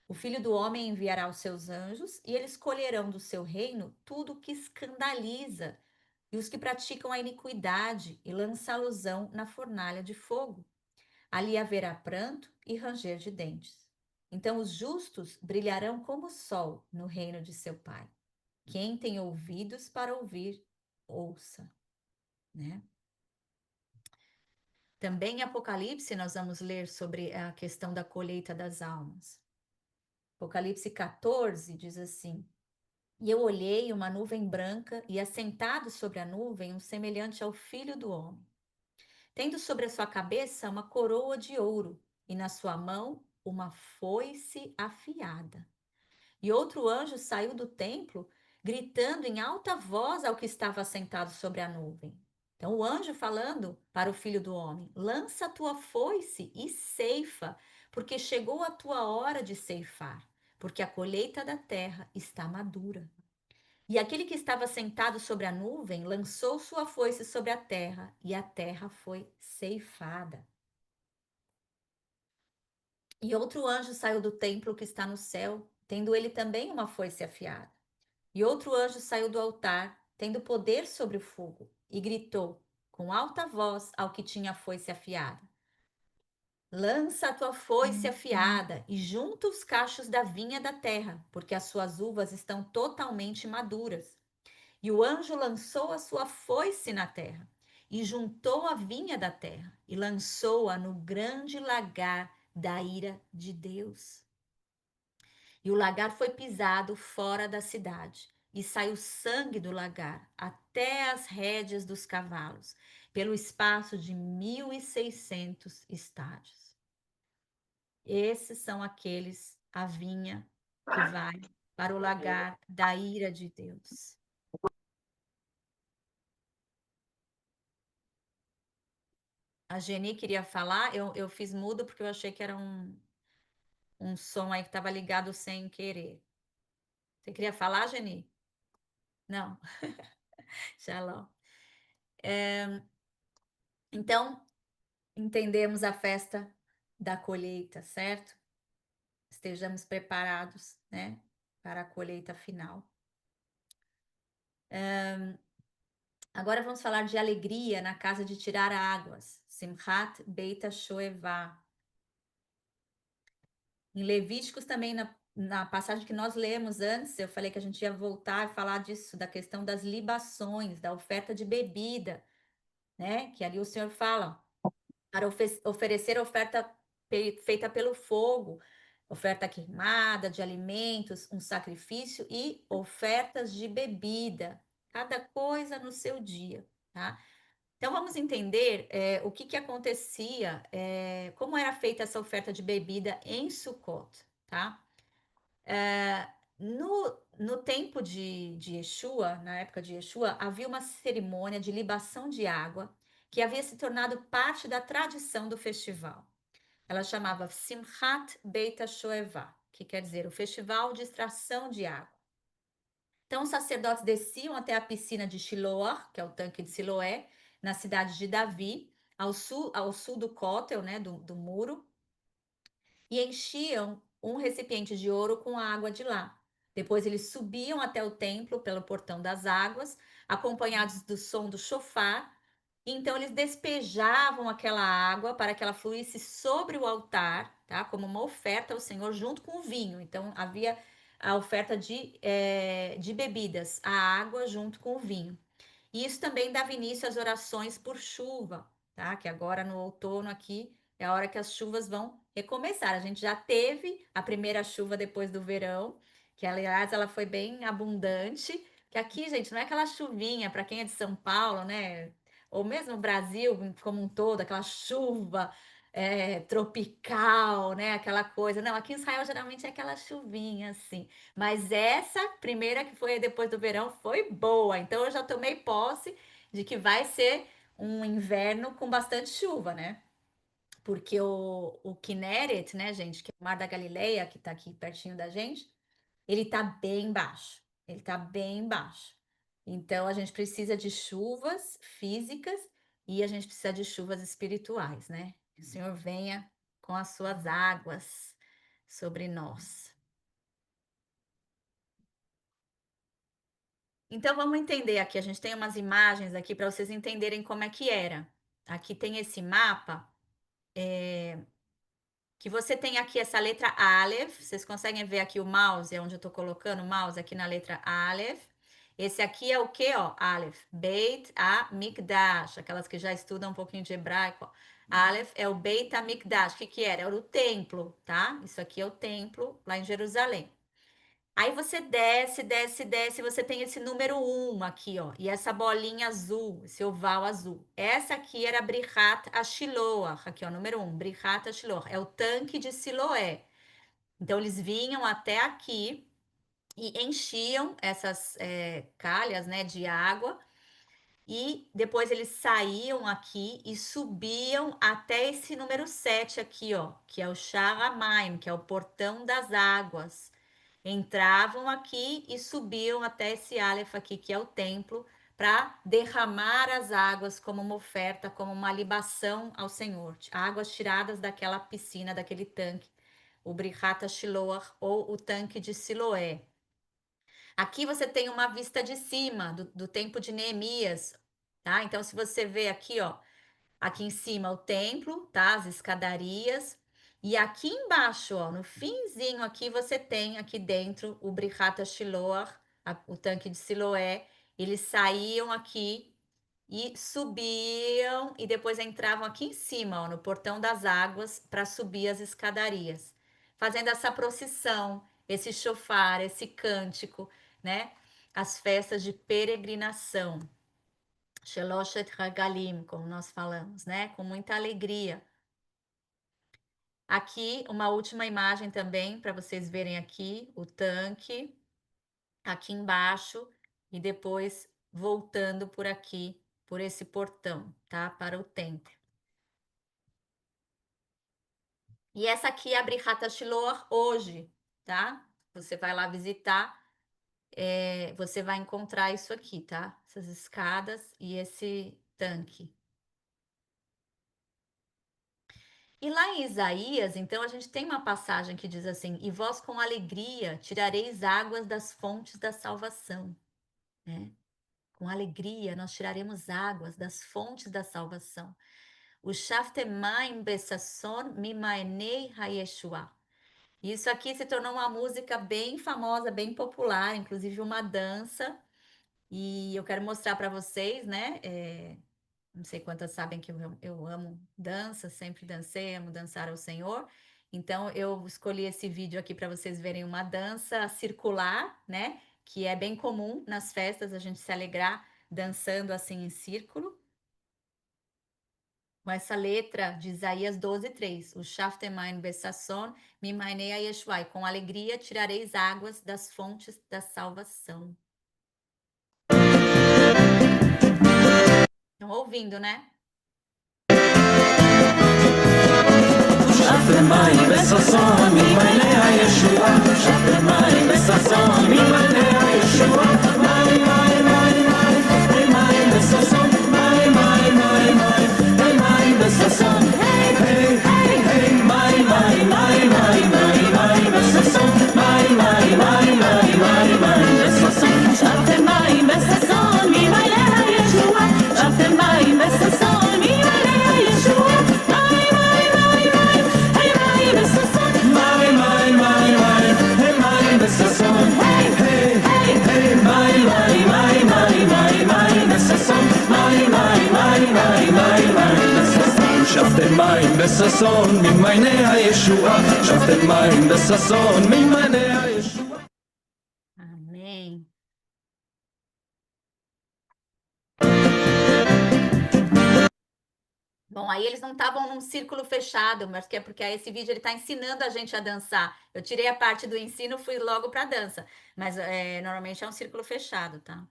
Speaker 1: O Filho do Homem enviará os seus anjos e eles colherão do seu reino tudo o que escandaliza e os que praticam a iniquidade e lançá-los-ão na fornalha de fogo. Ali haverá pranto e ranger de dentes. Então os justos brilharão como o sol no reino de seu Pai. Quem tem ouvidos para ouvir, ouça, né? Também em Apocalipse nós vamos ler sobre a questão da colheita das almas. Apocalipse 14 diz assim: E eu olhei uma nuvem branca, e assentado sobre a nuvem, um semelhante ao Filho do Homem, tendo sobre a sua cabeça uma coroa de ouro, e na sua mão uma foice afiada. E outro anjo saiu do templo, gritando em alta voz ao que estava sentado sobre a nuvem. Então, o anjo falando para o Filho do Homem: Lança a tua foice e ceifa, porque chegou a tua hora de ceifar, porque a colheita da terra está madura. E aquele que estava sentado sobre a nuvem lançou sua foice sobre a terra, e a terra foi ceifada. E outro anjo saiu do templo que está no céu, tendo ele também uma foice afiada. E outro anjo saiu do altar, tendo poder sobre o fogo, e gritou com alta voz ao que tinha a foice afiada: Lança a tua foice afiada e junta os cachos da vinha da terra, porque as suas uvas estão totalmente maduras. E o anjo lançou a sua foice na terra, e juntou a vinha da terra, e lançou-a no grande lagar da ira de Deus. E o lagar foi pisado fora da cidade, e saiu sangue do lagar até as rédeas dos cavalos, pelo espaço de 1.600 estádios. Esses são aqueles, a vinha que vai para o lagar da ira de Deus. A Geni queria falar, eu fiz mudo porque eu achei que era um som aí que estava ligado sem querer. Você queria falar, Geni? Não. Shalom. Então, entendemos a festa da colheita, certo? Estejamos preparados, né, para a colheita final. Agora vamos falar de alegria na casa de tirar águas. Simchat Beit Shoevah. Em Levíticos também, na passagem que nós lemos antes, eu falei que a gente ia voltar a falar disso, da questão das libações, da oferta de bebida, né? Que ali o Senhor fala, para oferecer oferta feita pelo fogo, oferta queimada, de alimentos, um sacrifício e ofertas de bebida, cada coisa no seu dia, tá? Então vamos entender o que acontecia, como era feita essa oferta de bebida em Sukkot, tá? No tempo de Yeshua, na época de Yeshua, havia uma cerimônia de libação de água que havia se tornado parte da tradição do festival. ela chamava Simchat Beit HaShoevah, que quer dizer o festival de extração de água. Então, os sacerdotes desciam até a piscina de Shiloah, que é o tanque de Siloé, na cidade de Davi, ao sul do Cótel, né, do muro, e enchiam um recipiente de ouro com a água de lá. Depois eles subiam até o templo pelo portão das águas, acompanhados do som do shofar, e então eles despejavam aquela água para que ela fluísse sobre o altar, tá? Como uma oferta ao Senhor junto com o vinho. Então havia a oferta de bebidas, a água junto com o vinho. E isso também dava início às orações por chuva, tá? Que agora no outono aqui é a hora que as chuvas vão recomeçar. A gente já teve a primeira chuva depois do verão, que aliás ela foi bem abundante. Que aqui, gente, não é aquela chuvinha para quem é de São Paulo, né? Ou mesmo o Brasil como um todo, aquela chuva tropical, né? Aquela coisa. Não, aqui em Israel geralmente é aquela chuvinha assim. Mas essa primeira que foi depois do verão foi boa. Então eu já tomei posse de que vai ser um inverno com bastante chuva, né? Porque o Kinneret, né, gente, que é o Mar da Galileia, que tá aqui pertinho da gente, ele tá bem baixo. Ele tá bem baixo. Então a gente precisa de chuvas físicas e a gente precisa de chuvas espirituais, né? Que o Senhor venha com as suas águas sobre nós. Então vamos entender aqui, a gente tem umas imagens aqui para vocês entenderem como é que era. Aqui tem esse mapa, que você tem aqui essa letra Aleph, vocês conseguem ver aqui o mouse, é onde eu estou colocando o mouse aqui na letra Aleph. Esse aqui é o que, ó? Aleph, Beit HaMikdash, aquelas que já estudam um pouquinho de hebraico, ó. Aleph é o Beit HaMikdash, o que era? Era o templo, tá? Isso aqui é o templo lá em Jerusalém. Aí você desce, desce, desce, você tem esse número 1 aqui, ó, e essa bolinha azul, esse oval azul. Essa aqui era Brichat HaShiloah, aqui, ó, número 1, Brichat HaShiloah, é o tanque de Siloé. Então, eles vinham até aqui e enchiam essas calhas, né, de água, e depois eles saíam aqui e subiam até esse número 7 aqui, ó, que é o Sha'ar HaMayim, que é o portão das águas. Entravam aqui e subiam até esse Aleph aqui, que é o templo, para derramar as águas como uma oferta, como uma libação ao Senhor. Águas tiradas daquela piscina, daquele tanque, o Brichat HaShiloah, ou o tanque de Siloé. Aqui você tem uma vista de cima do tempo de Neemias, tá? Então, se você vê aqui, ó, aqui em cima o templo, tá? As escadarias. E aqui embaixo, ó, no finzinho aqui, você tem aqui dentro o Brichat HaShiloah, o tanque de Siloé. Eles saíam aqui e subiam e depois entravam aqui em cima, ó, no portão das águas, para subir as escadarias, fazendo essa procissão, esse shofar, esse cântico, né? As festas de peregrinação. Sheloshet Hagalim, como nós falamos, né? Com muita alegria. Aqui, uma última imagem também, para vocês verem aqui, o tanque, aqui embaixo, e depois voltando por aqui, por esse portão, tá? Para o templo. E essa aqui é a Brichat HaShiloah hoje, tá? Você vai lá visitar, você vai encontrar isso aqui, tá? Essas escadas e esse tanque. E lá em Isaías, então, a gente tem uma passagem que diz assim: e vós com alegria tirareis águas das fontes da salvação, né? Com alegria nós tiraremos águas das fontes da salvação. O Shaftemaim Bessasson Mimaenei Hayeshua. Isso aqui se tornou uma música bem famosa, bem popular, inclusive uma dança. E eu quero mostrar para vocês, né? Não sei quantas sabem que eu amo dança, sempre dancei, amo dançar ao Senhor. Então, eu escolhi esse vídeo aqui para vocês verem uma dança circular, né? Que é bem comum nas festas, a gente se alegrar dançando assim em círculo. Com essa letra de Isaías 12:3. O Shaftemain Bessasson, Mimainei Ayeshuai. Com alegria tirareis águas das fontes da salvação. Estão ouvindo, né?
Speaker 4: שפכי מים בששון ממעייני הישועה, שפכי מים בששון ממעייני הישועה, מים מים מים מים, מים בששון, מים מים מים מים, מים בששון, היי היי היי, מים מים מים מים מים בששון, מים מים מים מים מים בששון, שפכי מים בששון ממעייני הישועה, שפכי מים בששון ממעייני הישועה, מים מים מים מים, מים בששון, מים מים מים מים, מים בששון, היי היי היי, מים מים מים מים מים בששון, מים מים מים מים מים בששון, שפכי מים בששון ממעייני הישועה, שפכי מים בששון ממעייני הישועה.
Speaker 1: Amém. Bom, aí eles não estavam num círculo fechado, mas que é porque esse vídeo ele está ensinando a gente a dançar. Eu tirei a parte do ensino, fui logo para a dança, mas normalmente é um círculo fechado, tá?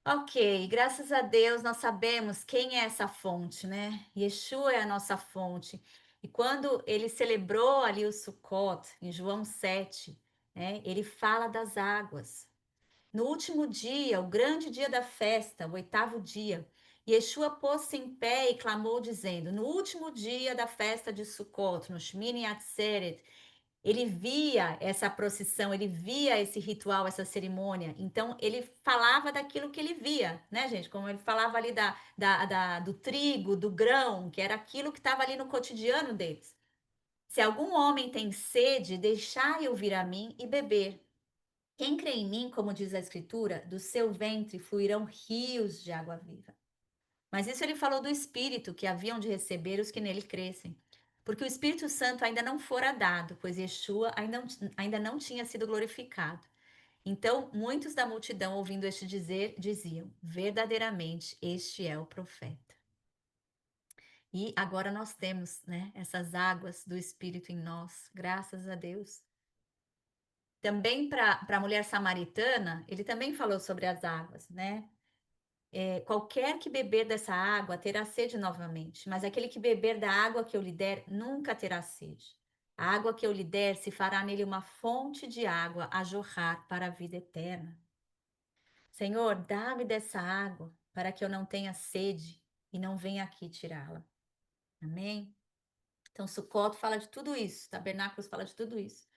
Speaker 1: Ok, graças a Deus nós sabemos quem é essa fonte, né? Yeshua é a nossa fonte. E quando ele celebrou ali o Sukkot, em João 7, né? Ele fala das águas. No último dia, o grande dia da festa, o 8º dia, Yeshua pôs-se em pé e clamou, dizendo: no último dia da festa de Sukkot, no Shmini Atzeret, ele via essa procissão, ele via esse ritual, essa cerimônia. Então, ele falava daquilo que ele via, né, gente? Como ele falava ali do trigo, do grão, que era aquilo que estava ali no cotidiano deles. Se algum homem tem sede, deixai-o vir a mim e beber. Quem crê em mim, como diz a Escritura, do seu ventre fluirão rios de água viva. Mas isso ele falou do Espírito que haviam de receber os que nele crescem. Porque o Espírito Santo ainda não fora dado, pois Yeshua ainda não tinha sido glorificado. Então, muitos da multidão, ouvindo este dizer, diziam: verdadeiramente, este é o profeta. E agora nós temos, né, essas águas do Espírito em nós, graças a Deus. Também para a mulher samaritana, ele também falou sobre as águas, né? Qualquer que beber dessa água terá sede novamente, mas aquele que beber da água que eu lhe der nunca terá sede. A água que eu lhe der se fará nele uma fonte de água a jorrar para a vida eterna. Senhor, dá-me dessa água para que eu não tenha sede e não venha aqui tirá-la. Amém? Então, Sukkot fala de tudo isso, Tabernáculos fala de tudo isso.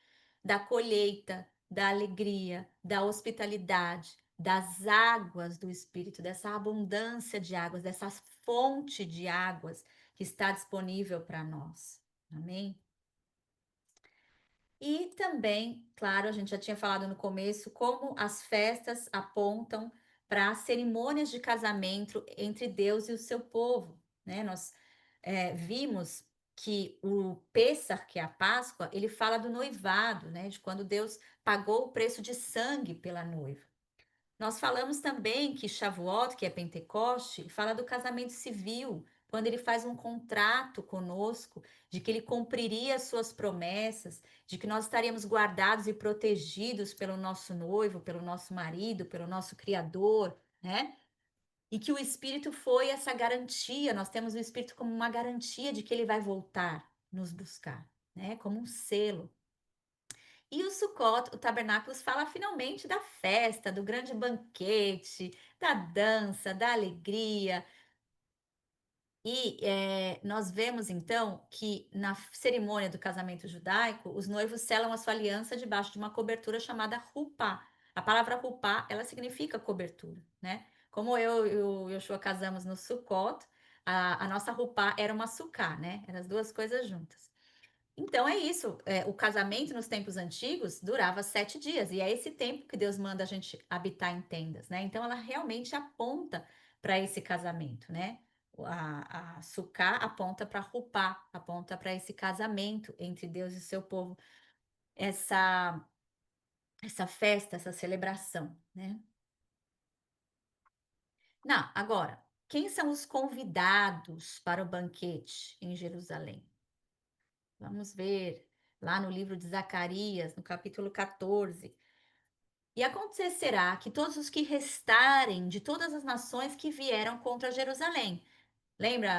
Speaker 1: Da colheita, da alegria, da hospitalidade, das águas do Espírito, dessa abundância de águas, dessa fonte de águas que está disponível para nós. Amém? E também, claro, a gente já tinha falado no começo, como as festas apontam para as cerimônias de casamento entre Deus e o seu povo, né? Nós vimos que o Pêssar, que é a Páscoa, ele fala do noivado, né? De quando Deus pagou o preço de sangue pela noiva. Nós falamos também que Shavuot, que é Pentecoste, fala do casamento civil, quando ele faz um contrato conosco, de que ele cumpriria as suas promessas, de que nós estaríamos guardados e protegidos pelo nosso noivo, pelo nosso marido, pelo nosso Criador, né? E que o Espírito foi essa garantia, nós temos o Espírito como uma garantia de que ele vai voltar nos buscar, né? Como um selo. E o Sukkot, o Tabernáculos, fala finalmente da festa, do grande banquete, da dança, da alegria. E nós vemos então que na cerimônia do casamento judaico, os noivos selam a sua aliança debaixo de uma cobertura chamada rupá. A palavra rupá, ela significa cobertura, né? Como eu e o Yoshua casamos no Sukkot, a nossa rupá era uma sucá, né? Eram as duas coisas juntas. Então é isso, o casamento nos tempos antigos durava 7 dias, e é esse tempo que Deus manda a gente habitar em tendas, né? Então ela realmente aponta para esse casamento, né? A Sukká aponta para Rupá, aponta para esse casamento entre Deus e o seu povo, essa festa, essa celebração, né? Não, agora, quem são os convidados para o banquete em Jerusalém? Vamos ver lá no livro de Zacarias, no capítulo 14. E acontecerá que todos os que restarem de todas as nações que vieram contra Jerusalém. Lembra,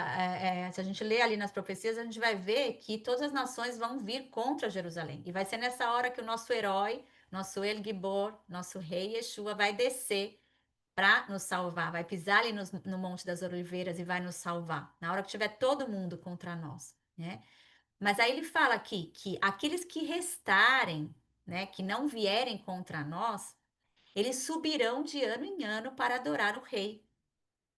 Speaker 1: se a gente lê ali nas profecias, a gente vai ver que todas as nações vão vir contra Jerusalém. E vai ser nessa hora que o nosso herói, nosso El Gibor, nosso rei Yeshua, vai descer para nos salvar, vai pisar ali no Monte das Oliveiras e vai nos salvar, na hora que tiver todo mundo contra nós, né? Mas aí ele fala aqui que aqueles que restarem, né, que não vierem contra nós, eles subirão de ano em ano para adorar o rei,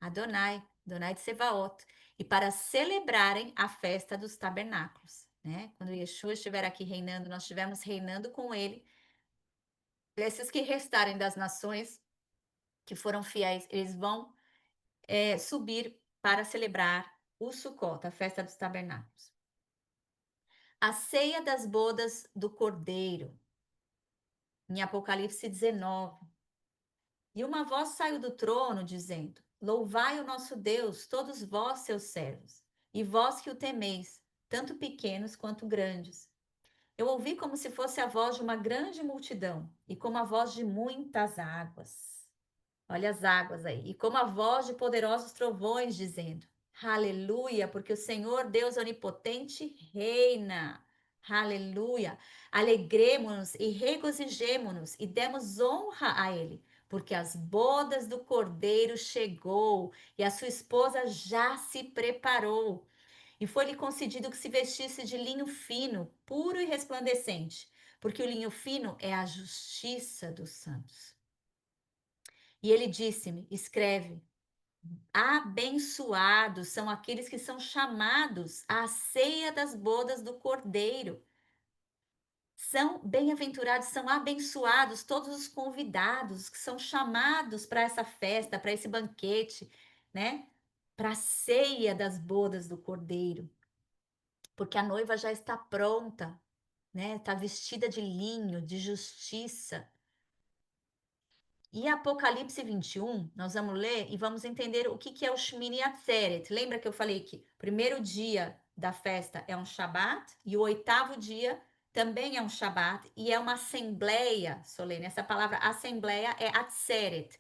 Speaker 1: Adonai, Adonai de Sebaot, e para celebrarem a festa dos tabernáculos, né? Quando Yeshua estiver aqui reinando, nós estivermos reinando com ele. Esses que restarem das nações que foram fiéis, eles vão subir para celebrar o Sukkot, a festa dos tabernáculos. A ceia das bodas do Cordeiro, em Apocalipse 19. E uma voz saiu do trono, dizendo: Louvai o nosso Deus, todos vós, seus servos, e vós que o temeis, tanto pequenos quanto grandes. Eu ouvi como se fosse a voz de uma grande multidão, e como a voz de muitas águas. Olha as águas aí. E como a voz de poderosos trovões, dizendo: Aleluia, porque o Senhor Deus onipotente reina. Aleluia. Alegremo-nos e regozijemo-nos e demos honra a Ele, porque as bodas do Cordeiro chegou e a sua esposa já se preparou. E foi-lhe concedido que se vestisse de linho fino, puro e resplandecente, porque o linho fino é a justiça dos santos. E ele disse-me: escreve, abençoados são aqueles que são chamados à ceia das bodas do Cordeiro. São bem-aventurados, são abençoados todos os convidados que são chamados para essa festa, para esse banquete, né? Para a ceia das bodas do Cordeiro. Porque a noiva já está pronta, né? Está vestida de linho, de justiça. E Apocalipse 21, nós vamos ler e vamos entender o que é o Shmini Atzeret. Lembra que eu falei que o primeiro dia da festa é um Shabat e o oitavo dia também é um Shabat e é uma assembleia solene. Essa palavra assembleia é Atzeret.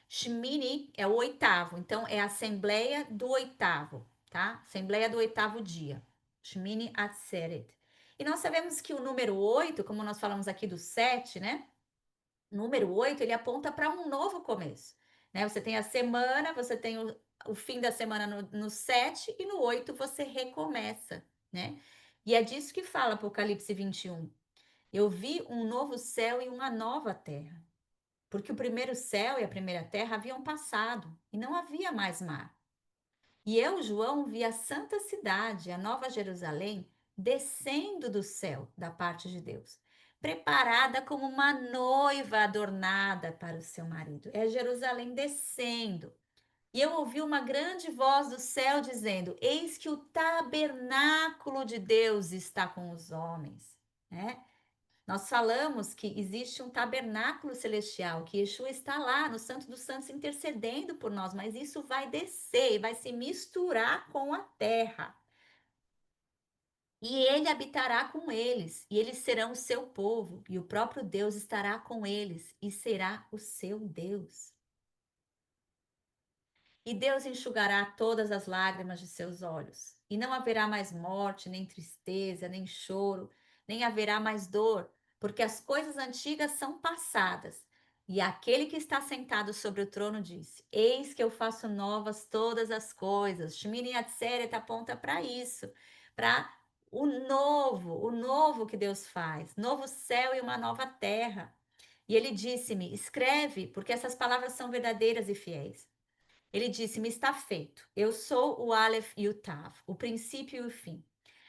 Speaker 1: Shmini é o oitavo, então é a assembleia do oitavo, tá? Assembleia do oitavo dia. Shmini Atzeret. E nós sabemos que o número 8, como nós falamos aqui do 7, né? Número 8, ele aponta para um novo começo, né? Você tem a semana, você tem o fim da semana no 7 e no 8 você recomeça, né? E é disso que fala Apocalipse 21. Eu vi um novo céu e uma nova terra, porque o primeiro céu e a primeira terra haviam passado e não havia mais mar. E eu, João, vi a santa cidade, a nova Jerusalém, descendo do céu, da parte de Deus, preparada como uma noiva adornada para o seu marido. É Jerusalém descendo. E eu ouvi uma grande voz do céu dizendo: Eis que o tabernáculo de Deus está com os homens, né? Nós falamos que existe um tabernáculo celestial, que Yeshua está lá no Santo dos Santos intercedendo por nós, mas isso vai descer e vai se misturar com a terra. E ele habitará com eles, e eles serão o seu povo, e o próprio Deus estará com eles e será o seu Deus. E Deus enxugará todas as lágrimas de seus olhos, e não haverá mais morte, nem tristeza, nem choro, nem haverá mais dor, porque as coisas antigas são passadas. E aquele que está sentado sobre o trono disse: Eis que eu faço novas todas as coisas. Shmini Atzeret aponta para isso, para o novo que Deus faz, novo céu e uma nova terra. E ele disse-me: Escreve, porque essas palavras são verdadeiras e fiéis. Ele disse-me: está feito. Eu sou o Aleph e o Tav, o princípio e o fim.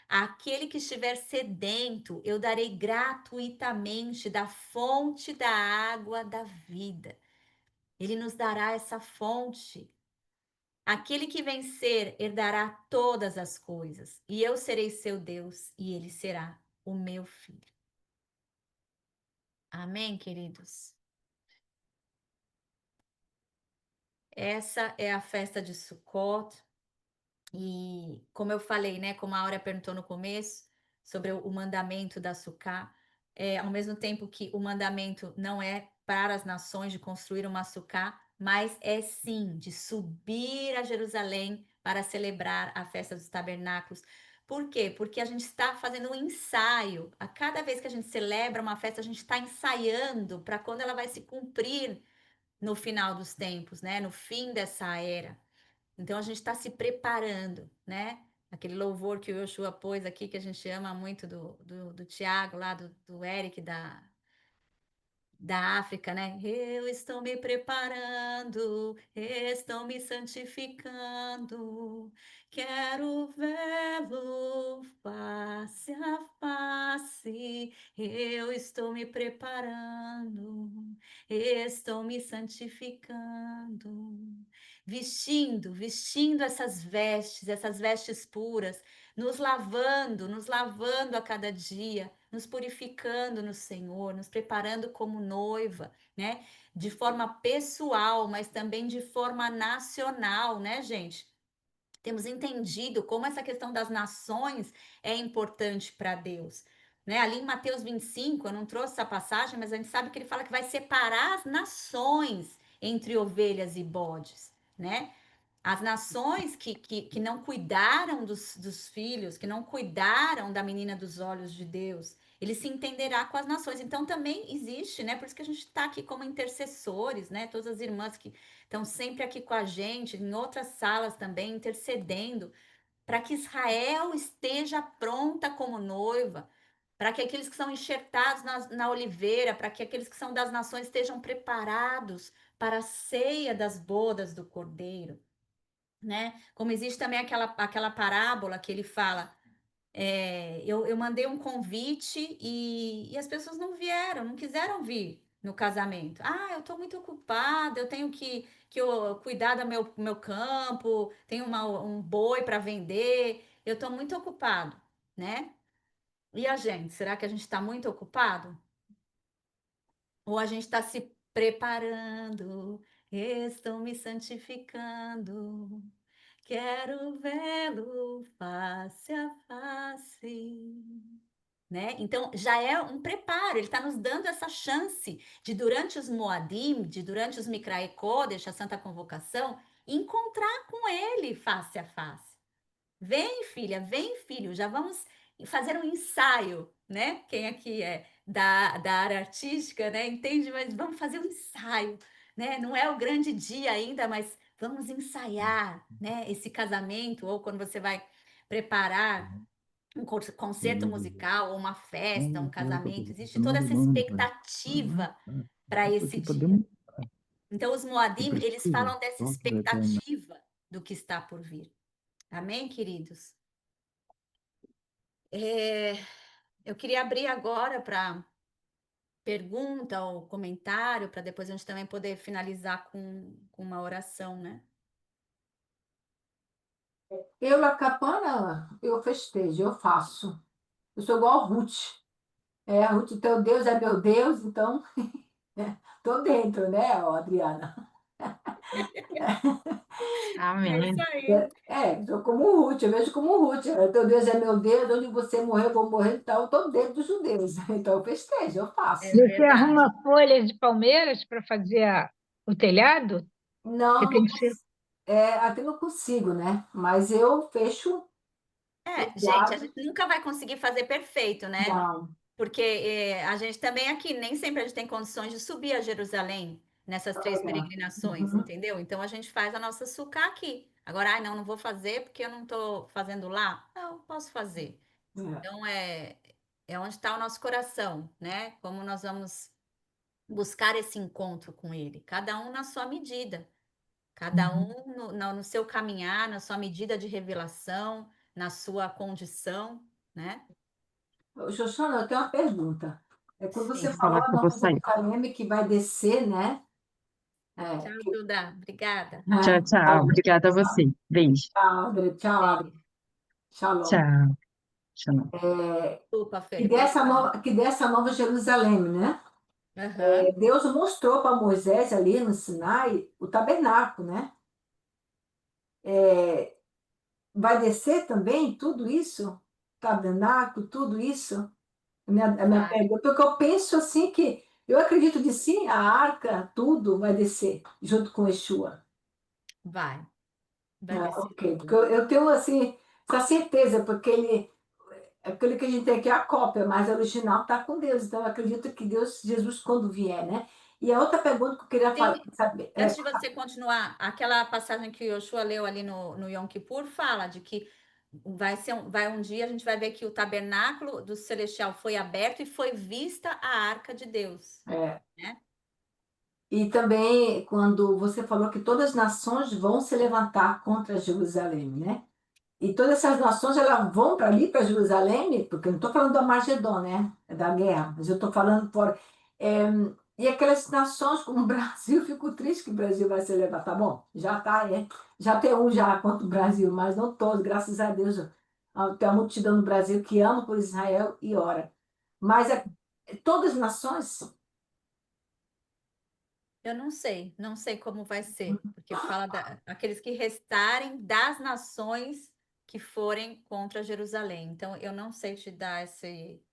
Speaker 1: Àquele que estiver sedento, eu darei gratuitamente da fonte da água da vida. Ele nos dará essa fonte. Aquele que vencer herdará todas as coisas, e eu serei seu Deus, e ele será o meu filho. Amém, queridos? Essa é a festa de Sukkot. E como eu falei, né, como a Áurea perguntou no começo, sobre o mandamento da Sucá, ao mesmo tempo que o mandamento não é para as nações de construir uma Sucá, mas é sim de subir a Jerusalém para celebrar a festa dos tabernáculos. Por quê? Porque a gente está fazendo um ensaio. A cada vez que a gente celebra uma festa, a gente está ensaiando para quando ela vai se cumprir no final dos tempos, né? No fim dessa era. Então a gente está se preparando, né? Aquele louvor que o Yoshua pôs aqui, que a gente ama muito do Tiago, lá do Eric, da África, né? Eu estou me preparando, estou me santificando, quero vê-lo face a face. Eu estou me preparando, estou me santificando, vestindo essas vestes puras, nos lavando a cada dia, nos purificando no Senhor, nos preparando como noiva, né? De forma pessoal, mas também de forma nacional, né, gente? Temos entendido como essa questão das nações é importante para Deus. Né? Ali em Mateus 25, eu não trouxe essa passagem, mas a gente sabe que ele fala que vai separar as nações entre ovelhas e bodes, né? As nações que não cuidaram dos filhos, que não cuidaram da menina dos olhos de Deus, ele se entenderá com as nações. Então também existe, né? Por isso que a gente está aqui como intercessores, né? Todas as irmãs que estão sempre aqui com a gente, em outras salas também, intercedendo, para que Israel esteja pronta como noiva, para que aqueles que são enxertados na oliveira, para que aqueles que são das nações estejam preparados para a ceia das bodas do Cordeiro. Né? Como existe também aquela parábola que ele fala, eu mandei um convite e as pessoas não vieram, não quiseram vir no casamento. Ah, eu estou muito ocupada, eu tenho que cuidar do meu campo, tenho um boi para vender, eu estou muito ocupado, né? E a gente, será que a gente está muito ocupado? Ou a gente está se preparando, estou me santificando, quero vê-lo face a face, né? Então já é um preparo, ele está nos dando essa chance de durante os Moadim, durante os Mikrae Kodesh, a Santa Convocação, encontrar com ele face a face. Vem, filha, vem, filho, já vamos fazer um ensaio, né? Quem aqui é da área artística, né? Entende? Mas vamos fazer um ensaio, né? Não é o grande dia ainda, mas vamos ensaiar, né? Esse casamento, ou quando você vai preparar um concerto musical, ou uma festa, um casamento, existe toda essa expectativa para esse dia. Então, os Moadim, eles falam dessa expectativa do que está por vir. Amém, queridos? Eu queria abrir agora para pergunta ou comentário, para depois a gente também poder finalizar com uma oração, né?
Speaker 2: Eu, na capana, eu festejo, eu faço. Eu sou igual a Ruth. A Ruth, teu Deus é meu Deus, então tô dentro, né, ó, Adriana?
Speaker 1: É
Speaker 3: Amém.
Speaker 1: isso aí.
Speaker 2: Sou como Ruth, eu vejo como Ruth. Teu Deus é meu Deus, onde você morrer, eu vou morrer, então eu tô dentro dos judeus. Então eu festejo, eu faço.
Speaker 1: É
Speaker 3: Você
Speaker 1: verdade.
Speaker 3: arruma folhas de palmeiras para fazer o telhado?
Speaker 2: Não,
Speaker 3: Que tem que ser.
Speaker 2: até não consigo, né? Mas eu fecho
Speaker 1: Gente, a
Speaker 2: lado.
Speaker 1: gente nunca vai conseguir fazer perfeito, né?
Speaker 2: Não.
Speaker 1: Porque a gente também aqui, nem sempre a gente tem condições de subir a Jerusalém nessas 3 peregrinações,
Speaker 2: Uhum.
Speaker 1: entendeu? Então a gente faz a nossa sucá aqui. Agora, não vou fazer porque eu não estou fazendo lá. Não, posso fazer.
Speaker 2: É.
Speaker 1: Então é onde está o nosso coração, né? Como nós vamos buscar esse encontro com Ele, cada um na sua medida, cada um no seu caminhar, na sua medida de revelação, na sua condição, né?
Speaker 2: Ô, Xoxana, eu tenho uma pergunta. Quando você
Speaker 1: Sim.
Speaker 2: falou a Nova Jerusalém que vai descer, né?
Speaker 1: Tchau, Duda. Obrigada.
Speaker 5: Tchau, tchau. Obrigada a você. Beijo.
Speaker 2: Tchau, Adri. Tchau, Adri.
Speaker 1: Beijo.
Speaker 2: Shalom.
Speaker 5: Tchau. Shalom.
Speaker 1: Desculpa, Fê.
Speaker 2: Que dessa Nova Jerusalém, né?
Speaker 1: Aham.
Speaker 2: Deus mostrou para Moisés ali no Sinai o tabernáculo, né? Vai descer também tudo isso? Tabernáculo, tudo isso? A minha
Speaker 1: Vai,
Speaker 2: pergunta, porque eu penso assim que eu acredito que sim, a arca, tudo vai descer junto com Yeshua.
Speaker 1: vai. vai descer
Speaker 2: Ok, porque
Speaker 1: tudo.
Speaker 2: eu tenho assim, essa certeza, porque aquele que a gente tem aqui é a cópia, mas a original está com Deus. Então, eu acredito que Deus, Jesus, quando vier, né? E a outra pergunta que eu queria saber,
Speaker 1: Antes de você continuar, aquela passagem que o Yoshua leu ali no Yom Kippur fala de que vai um dia, a gente vai ver que o tabernáculo do celestial foi aberto e foi vista a arca de Deus,
Speaker 2: é,
Speaker 1: né?
Speaker 2: e também quando você falou que todas as nações vão se levantar contra Jerusalém, né? E todas essas nações elas vão para ali, para Jerusalém, porque eu não estou falando do Armagedon, né? Da guerra, mas eu estou falando fora. É, e aquelas nações como o Brasil, fico triste que o Brasil vai se levar, tá bom? Já tá, já tem um já contra o Brasil, mas não todos, graças a Deus. Tem uma multidão no Brasil que ama por Israel e ora. Mas todas as nações,
Speaker 1: Eu não sei como vai ser, porque fala aqueles que restarem das nações que forem contra Jerusalém. Então, eu não sei te dar essa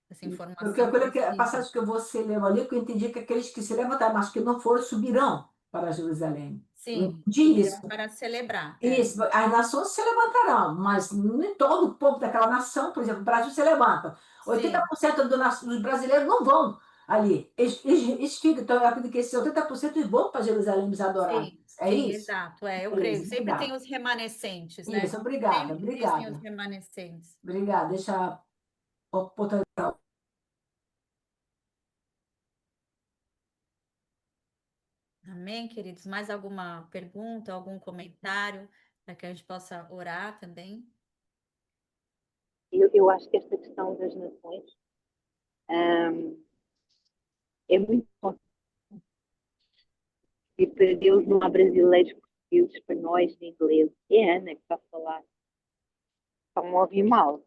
Speaker 2: porque
Speaker 1: informação
Speaker 2: a
Speaker 1: precisa.
Speaker 2: passagem que você leu ali, que eu entendi que aqueles que se levantaram, mas que não foram, subirão para Jerusalém. Eu
Speaker 1: Sim,
Speaker 2: entendi isso.
Speaker 1: subirão para celebrar.
Speaker 2: Isso, as nações se levantarão, mas nem todo o povo daquela nação, por exemplo, o Brasil se levanta.
Speaker 1: Sim,
Speaker 2: 80% dos brasileiros não vão ali. Eles ficam, então eu acredito que esses 80% vão para Jerusalém nos adorar.
Speaker 1: sim,
Speaker 2: É
Speaker 1: sim,
Speaker 2: isso?
Speaker 1: exato. Eu creio.
Speaker 2: Beleza,
Speaker 1: Sempre tem
Speaker 2: obrigada.
Speaker 1: os remanescentes, né?
Speaker 2: Isso, obrigada,
Speaker 1: Sempre existem os
Speaker 2: obrigada.
Speaker 1: remanescentes.
Speaker 2: Obrigada, deixa a oportunidade.
Speaker 1: Amém, queridos? Mais alguma pergunta, algum comentário para que a gente possa orar também?
Speaker 6: Eu acho que esta questão das nações é muito importante. E para Deus não há brasileiros, portugueses, espanhóis, nem ingleses. É a Ana que está a falar. Estão a ouvir mal.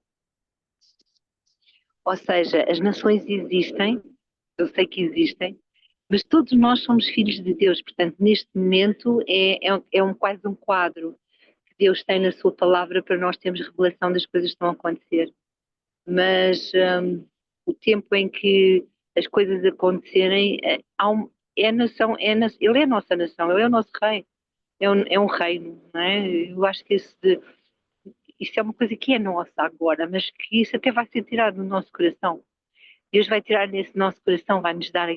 Speaker 6: Ou seja, as nações existem, eu sei que existem, mas todos nós somos filhos de Deus. Portanto, neste momento quase um quadro que Deus tem na sua palavra para nós termos revelação das coisas que estão a acontecer. Mas o tempo em que as coisas acontecerem, é a nação, ele é a nossa nação, ele é o nosso rei, é um reino, não é? Eu acho que isso é uma coisa que é nossa agora, mas que isso até vai ser tirado do nosso coração. Deus vai tirar nesse nosso coração, vai nos dar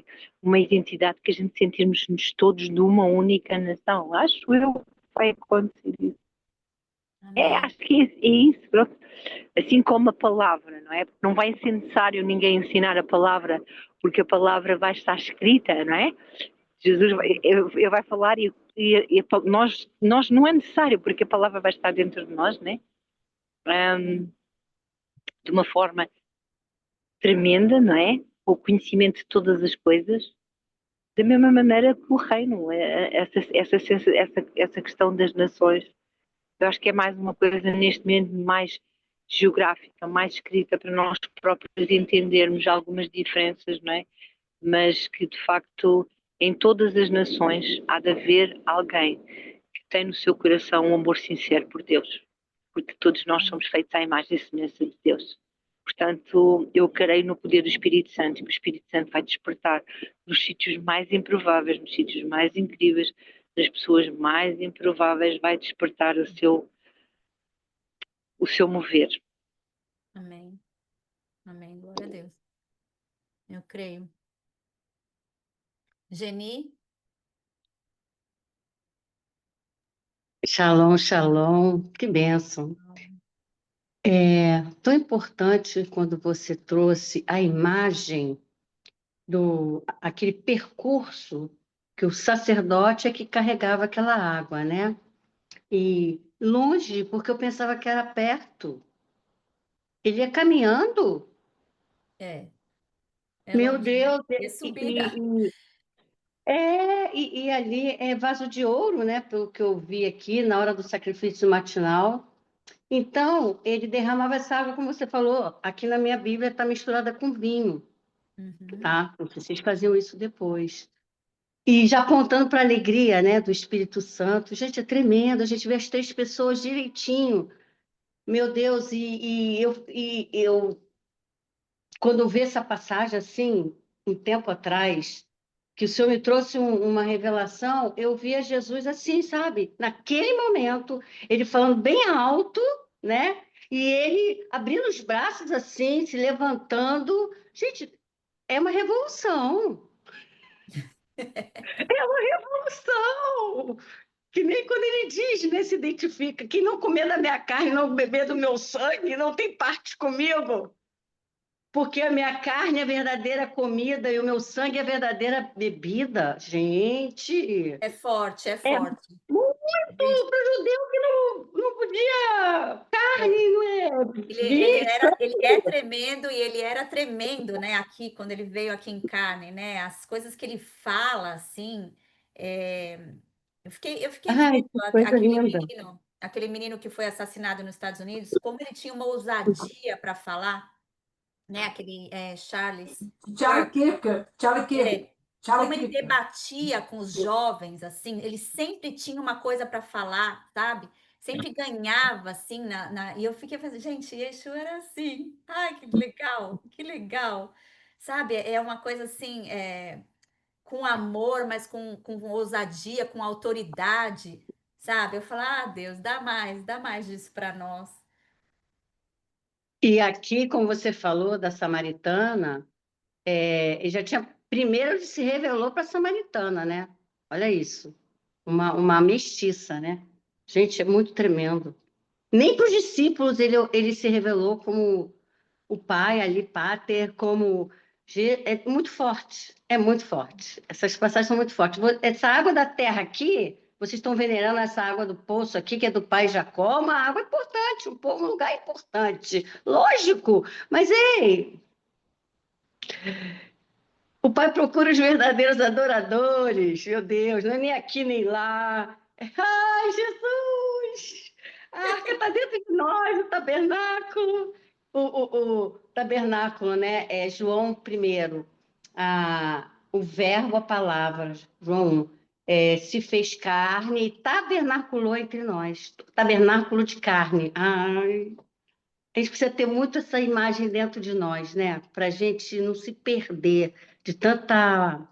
Speaker 6: uma identidade que a gente sentirmos-nos todos de uma única nação. Acho eu que vai acontecer isso.
Speaker 1: Amém.
Speaker 6: Acho que é isso, pronto. Assim como a palavra, não é? Porque não vai ser necessário ninguém ensinar a palavra, porque a palavra vai estar escrita, não é? Jesus ele vai falar nós não é necessário, porque a palavra vai estar dentro de nós, né? De uma forma tremenda, não é? O conhecimento de todas as coisas, da mesma maneira que o reino, essa questão das nações. Eu acho que é mais uma coisa neste momento mais geográfica, mais escrita para nós próprios entendermos algumas diferenças, não é? Mas que de facto em todas as nações há de haver alguém que tem no seu coração um amor sincero por Deus, porque todos nós somos feitos à imagem e semelhança de Deus. Portanto, eu creio no poder do Espírito Santo e o Espírito Santo vai despertar nos sítios mais improváveis, nos sítios mais incríveis, das pessoas mais improváveis, vai despertar o seu mover.
Speaker 1: Amém. Amém. Glória a Deus. Eu creio. Geni?
Speaker 7: Shalom, shalom, que bênção. Tão importante quando você trouxe a imagem aquele percurso que o sacerdote é que carregava aquela água, né? E longe, porque eu pensava que era perto. Ele ia caminhando.
Speaker 1: É
Speaker 7: Meu
Speaker 1: longe, né?
Speaker 7: Deus,
Speaker 1: E subida.
Speaker 7: e ali é vaso de ouro, né? Pelo que eu vi aqui na hora do sacrifício matinal. Então, ele derramava essa água, como você falou, aqui na minha Bíblia está misturada com vinho,
Speaker 1: Uhum.
Speaker 7: tá? Vocês faziam isso depois. E já apontando para a alegria, né, do Espírito Santo. Gente, é tremendo, a gente vê as três pessoas direitinho. Meu Deus, eu quando eu vi essa passagem assim, um tempo atrás, que o Senhor me trouxe uma revelação, eu via Jesus assim, sabe? Naquele momento, ele falando bem alto, né? E ele abrindo os braços assim, se levantando. Gente, é uma revolução. É uma revolução. Que nem quando ele diz, né? Se identifica. Quem não comer da minha carne, não beber do meu sangue, não tem parte comigo. Porque a minha carne é a verdadeira comida e o meu sangue é a verdadeira bebida. Gente,
Speaker 1: É forte, é
Speaker 7: é
Speaker 1: forte.
Speaker 7: muito
Speaker 1: Gente,
Speaker 7: para o judeu que não podia
Speaker 1: é,
Speaker 7: carne, não é?
Speaker 1: ele é tremendo e ele era tremendo, né? Aqui, quando ele veio aqui em carne, né? As coisas que ele fala, assim, é, eu fiquei
Speaker 7: Ai,
Speaker 1: vendo
Speaker 7: que coisa linda.
Speaker 1: aquele menino que foi assassinado nos Estados Unidos, como ele tinha uma ousadia para falar, né? Aquele Charles
Speaker 2: Charlie
Speaker 1: Kirk.
Speaker 2: Kirk, Charlie Kirk,
Speaker 1: É,
Speaker 2: Charlie
Speaker 1: como ele
Speaker 2: Kirk.
Speaker 1: debatia com os jovens, assim, ele sempre tinha uma coisa para falar, sabe? Sempre ganhava, assim, e eu fiquei pensando, gente, Yeshua era assim. Ai, que legal, que legal. Sabe, é uma coisa assim, com amor, mas com ousadia, com autoridade, sabe? Eu falo, ah, Deus, dá mais disso para nós.
Speaker 7: E aqui, como você falou da samaritana, ele já tinha. Primeiro ele se revelou para a samaritana, né? Olha isso. Uma mestiça, né? Gente, é muito tremendo. Nem para os discípulos ele se revelou como o pai ali, pater, como. É muito forte, é muito forte. Essas passagens são muito fortes. Essa água da terra aqui, vocês estão venerando essa água do poço aqui, que é do pai Jacó, uma água importante, um lugar importante. Lógico, mas ei, o pai procura os verdadeiros adoradores, meu Deus, não é nem aqui nem lá. Ai, Jesus! A arca está dentro de nós, o tabernáculo. O tabernáculo, né? É João 1. O verbo, a palavra, João 1, se fez carne e tabernaculou entre nós. Tabernáculo de carne. Ai, a gente precisa ter muito essa imagem dentro de nós, né? Para a gente não se perder de tanta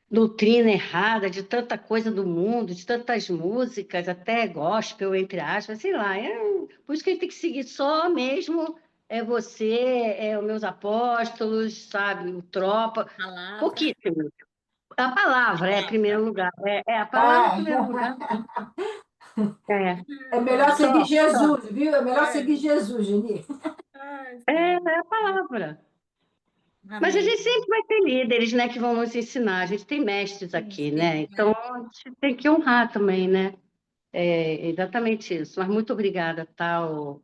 Speaker 7: doutrina errada, de tanta coisa do mundo, de tantas músicas, até gospel, entre aspas, sei lá. Por isso que a gente tem que seguir só mesmo você, os meus apóstolos, sabe? O tropa.
Speaker 1: Palavra.
Speaker 7: Pouquíssimo. A palavra é em primeiro lugar. A palavra em primeiro lugar.
Speaker 2: É,
Speaker 7: É,
Speaker 2: é melhor seguir
Speaker 7: só, só.
Speaker 2: Jesus, viu? É melhor seguir
Speaker 1: É.
Speaker 2: Jesus, Geni.
Speaker 1: Ai,
Speaker 7: É
Speaker 1: Senhor.
Speaker 7: a palavra. Mas a
Speaker 1: Amém.
Speaker 7: gente sempre vai ter líderes, né, que vão nos ensinar. A gente tem mestres
Speaker 1: Sim,
Speaker 7: aqui,
Speaker 1: sim,
Speaker 7: né? Então a gente tem que honrar também, né? É exatamente isso. Mas muito obrigada, Tal,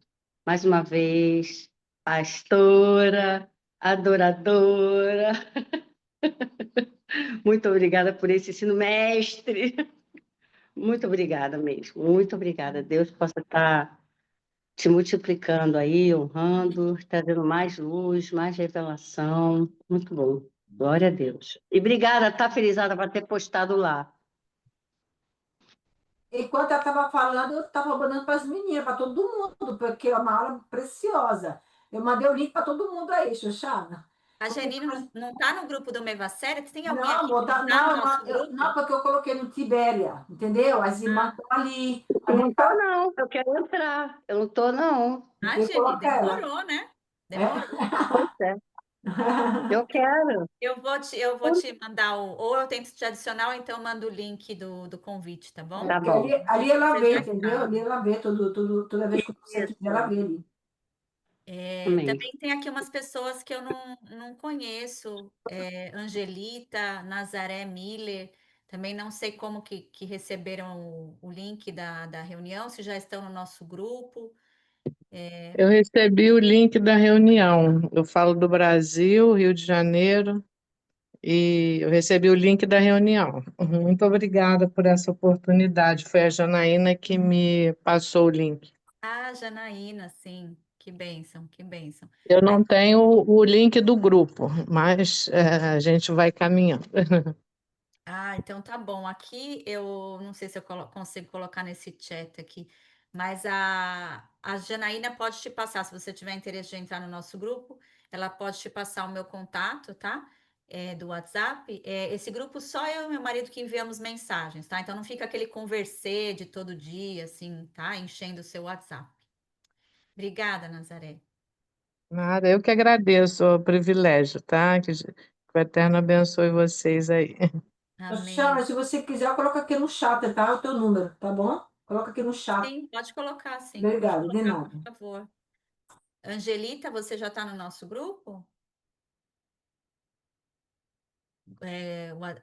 Speaker 7: mais uma vez, pastora, adoradora. Muito obrigada por esse ensino, mestre. Muito obrigada mesmo. Muito obrigada. Deus possa estar te multiplicando aí, honrando, trazendo mais luz, mais revelação. Muito bom. Glória a Deus. E obrigada, tá, Felizada, por ter postado lá.
Speaker 2: Enquanto ela estava falando, eu estava mandando para as meninas, para todo mundo, porque é uma aula preciosa. Eu mandei o link para todo mundo aí, Xoxana.
Speaker 1: A
Speaker 2: Porque
Speaker 1: Janine não está no grupo do Meva Série? Tem alguém
Speaker 2: não,
Speaker 1: aqui que não está no
Speaker 2: não,
Speaker 1: nosso
Speaker 2: não,
Speaker 1: grupo?
Speaker 2: porque eu coloquei no Tibéria, entendeu? As irmãs
Speaker 1: Ah,
Speaker 2: estão ali. A
Speaker 7: Eu não
Speaker 2: gente
Speaker 7: estou, não. Eu quero entrar. Eu não estou, não.
Speaker 1: ai, Geni,
Speaker 2: coloca ela.
Speaker 1: demorou, né?
Speaker 2: É.
Speaker 1: Demorou.
Speaker 7: Pois é. Eu quero.
Speaker 1: Eu vou te mandar ou eu tento te adicionar, ou então eu mando o link do convite, tá bom?
Speaker 7: Tá
Speaker 2: Porque
Speaker 7: bom.
Speaker 2: ali ela
Speaker 1: Você
Speaker 2: vê,
Speaker 1: já
Speaker 2: entendeu? Ali
Speaker 1: sabe.
Speaker 2: ela vê toda vez que você quiser, ela
Speaker 7: Isso.
Speaker 2: vê ali.
Speaker 7: Amém.
Speaker 1: Também tem aqui umas pessoas que eu não conheço, Angelita, Nazaré Miller, também não sei como que receberam o link da reunião, se já estão no nosso grupo.
Speaker 8: Eu recebi o link da reunião. Eu falo do Brasil, Rio de Janeiro, e eu recebi o link da reunião. Muito obrigada por essa oportunidade. Foi a Janaína que me passou o link.
Speaker 1: Ah, Janaína, sim, que bênção, que bênção.
Speaker 8: Eu não tenho o link do grupo, mas a gente vai caminhando.
Speaker 1: Ah, então tá bom. Aqui eu não sei se eu consigo colocar nesse chat aqui, mas a Janaína pode te passar, se você tiver interesse de entrar no nosso grupo, ela pode te passar o meu contato, tá? do WhatsApp, esse grupo só eu e meu marido que enviamos mensagens, tá? Então não fica aquele conversê de todo dia, assim, tá? Enchendo o seu WhatsApp. Obrigada, Nazaré.
Speaker 8: Nada, eu que agradeço o privilégio, tá? Que o Eterno abençoe vocês aí.
Speaker 2: Xuxana,
Speaker 1: Amém.
Speaker 2: se você quiser, coloca aqui no chat, tá? O teu número, tá bom? Coloca aqui no chat.
Speaker 1: Sim, pode colocar, sim. Pode
Speaker 2: Obrigada, de
Speaker 1: colocar,
Speaker 2: nada.
Speaker 1: por favor. Angelita, você já está no nosso grupo?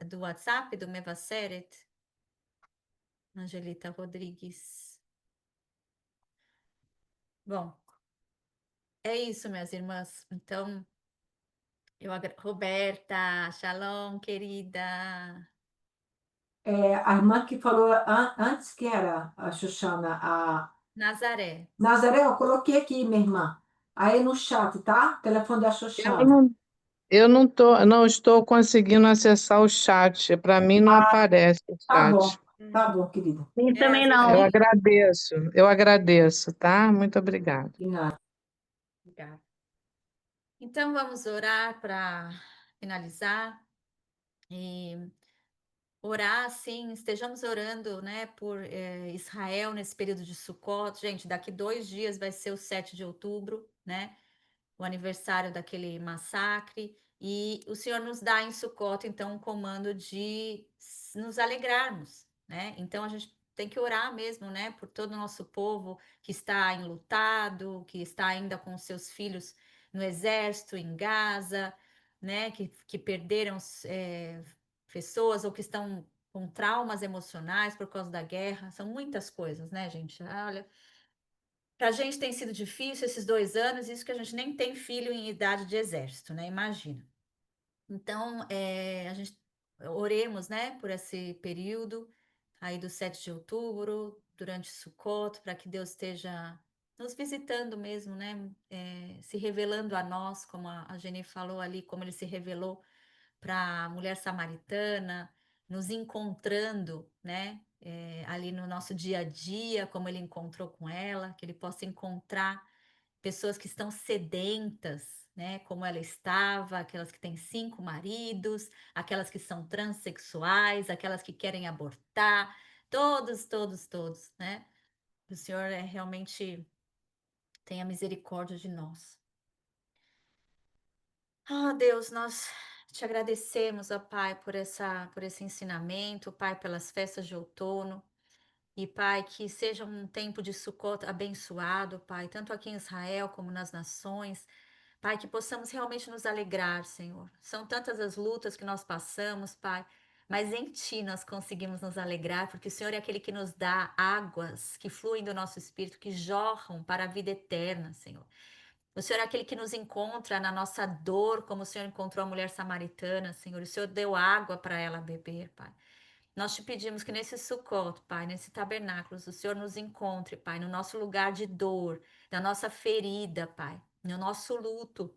Speaker 1: Do WhatsApp, do Mevaseret? Angelita Rodrigues. Bom, é isso, minhas irmãs. Então, Roberta, shalom, querida.
Speaker 2: A irmã que falou antes, que era a Xuxana, a
Speaker 1: Nazaré.
Speaker 2: Nazaré, eu coloquei aqui, minha irmã. Aí no chat, tá? Telefone da
Speaker 8: Eu
Speaker 2: Xuxana.
Speaker 8: não, não estou conseguindo acessar o chat. Para mim não aparece o chat.
Speaker 2: Tá bom, querida.
Speaker 6: Mim também
Speaker 1: Às vezes
Speaker 6: não.
Speaker 8: Eu agradeço, tá? Muito obrigada.
Speaker 2: De nada.
Speaker 1: Obrigada. Então, vamos orar para finalizar. E orar, sim, estejamos orando, né, por Israel nesse período de Sukkot. Gente, daqui 2 dias vai ser o 7 de outubro, né, o aniversário daquele massacre, e o Senhor nos dá em Sukkot, então, um comando de nos alegrarmos, né, então a gente tem que orar mesmo, né, por todo o nosso povo que está enlutado, que está ainda com seus filhos no exército, em Gaza, né, que perderam pessoas ou que estão com traumas emocionais por causa da guerra, são muitas coisas, né, gente? Olha, para a gente tem sido difícil esses 2 anos, isso que a gente nem tem filho em idade de exército, né? Imagina. Então, a gente oremos, né, por esse período aí do 7 de outubro, durante Sukkot, para que Deus esteja nos visitando mesmo, né? Se revelando a nós, como a Jenny falou ali, como ele se revelou para a mulher samaritana, nos encontrando, né? Ali no nosso dia a dia, como ele encontrou com ela, que ele possa encontrar pessoas que estão sedentas, né? Como ela estava, aquelas que têm 5 maridos, aquelas que são transexuais, aquelas que querem abortar, todos, né? O Senhor realmente tenha misericórdia de nós. Ah, Deus, nós te agradecemos, ó Pai, por esse ensinamento, Pai, pelas festas de outono. E, Pai, que seja um tempo de Sukkot abençoado, Pai, tanto aqui em Israel como nas nações. Pai, que possamos realmente nos alegrar, Senhor. São tantas as lutas que nós passamos, Pai, mas em Ti nós conseguimos nos alegrar, porque o Senhor é aquele que nos dá águas que fluem do nosso espírito, que jorram para a vida eterna, Senhor. O Senhor é aquele que nos encontra na nossa dor, como o Senhor encontrou a mulher samaritana, Senhor. O Senhor deu água para ela beber, Pai. Nós te pedimos que nesse Sukkot, Pai, nesse tabernáculo, o Senhor nos encontre, Pai, no nosso lugar de dor, na nossa ferida, Pai, no nosso luto.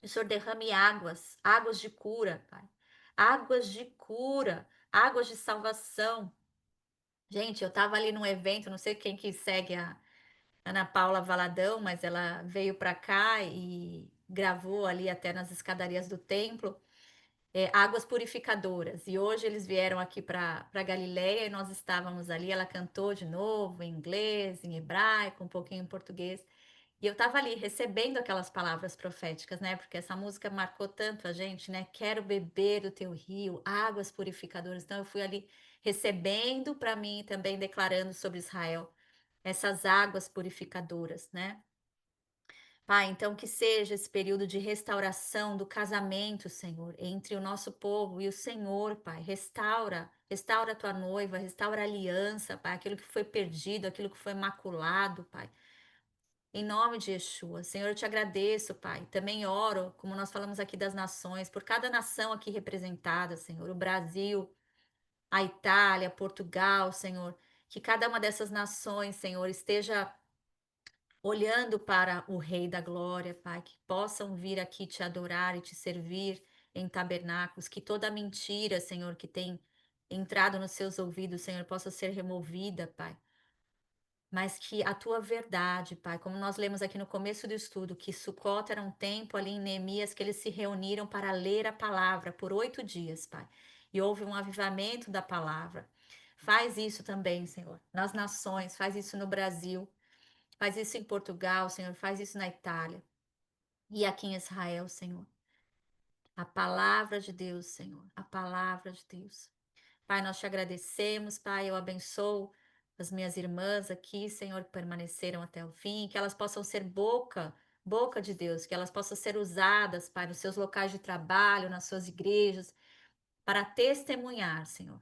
Speaker 1: O Senhor derrame águas, águas de cura, Pai. Águas de cura, águas de salvação. Gente, eu estava ali num evento, não sei quem que segue a Ana Paula Valadão, mas ela veio para cá e gravou ali até nas escadarias do templo, águas purificadoras. E hoje eles vieram aqui para Galileia e nós estávamos ali. Ela cantou de novo em inglês, em hebraico, um pouquinho em português. E eu estava ali recebendo aquelas palavras proféticas, né? Porque essa música marcou tanto a gente, né? Quero beber do teu rio, águas purificadoras. Então eu fui ali recebendo para mim e também declarando sobre Israel essas águas purificadoras, né? Pai, então que seja esse período de restauração do casamento, Senhor, entre o nosso povo e o Senhor, Pai. Restaura a tua noiva, restaura a aliança, Pai, aquilo que foi perdido, aquilo que foi maculado, Pai. Em nome de Yeshua, Senhor, eu te agradeço, Pai. Também oro, como nós falamos aqui das nações, por cada nação aqui representada, Senhor, o Brasil, a Itália, Portugal, Senhor, que cada uma dessas nações, Senhor, esteja olhando para o Rei da Glória, Pai, que possam vir aqui te adorar e te servir em tabernáculos, que toda mentira, Senhor, que tem entrado nos seus ouvidos, Senhor, possa ser removida, Pai. mas que a tua verdade, Pai, como nós lemos aqui no começo do estudo, que Sucota era um tempo ali em Neemias que eles se reuniram para ler a palavra por 8 dias, Pai. E houve um avivamento da palavra. Faz isso também, Senhor, nas nações, faz isso no Brasil, faz isso em Portugal, Senhor, faz isso na Itália e aqui em Israel, Senhor. A palavra de Deus, Senhor, a palavra de Deus. Pai, nós te agradecemos, Pai, eu abençoo as minhas irmãs aqui, Senhor, que permaneceram até o fim, que elas possam ser boca de Deus, que elas possam ser usadas, Pai, nos seus locais de trabalho, nas suas igrejas, para testemunhar, Senhor,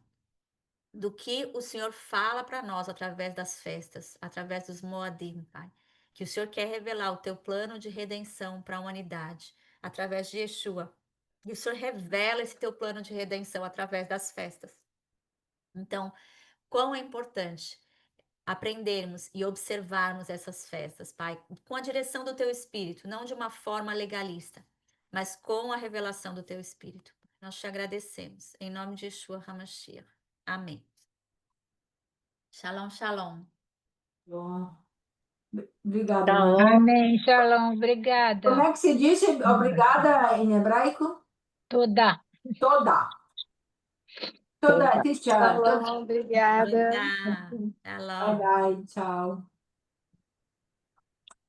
Speaker 1: do que o Senhor fala para nós através das festas, através dos Moadim, Pai. Que o Senhor quer revelar o teu plano de redenção para a humanidade, através de Yeshua. E o Senhor revela esse teu plano de redenção através das festas. Então, quão é importante aprendermos e observarmos essas festas, Pai, com a direção do Teu Espírito, não de uma forma legalista, mas com a revelação do Teu Espírito. Nós te agradecemos, em nome de Yeshua HaMashiach. Amém. Shalom, shalom.
Speaker 2: Bom, obrigada,
Speaker 7: Tá
Speaker 2: mãe.
Speaker 7: ótimo.
Speaker 3: Amém, Shalom,
Speaker 2: Como
Speaker 3: obrigada.
Speaker 2: é que se diz obrigada em hebraico?
Speaker 3: Toda.
Speaker 2: Toda. Toda,
Speaker 7: Toda.
Speaker 2: teacher. Toda.
Speaker 9: Shalom, obrigada.
Speaker 1: Obrigada.
Speaker 2: Bye,
Speaker 1: Shalom.
Speaker 2: bye. Tchau.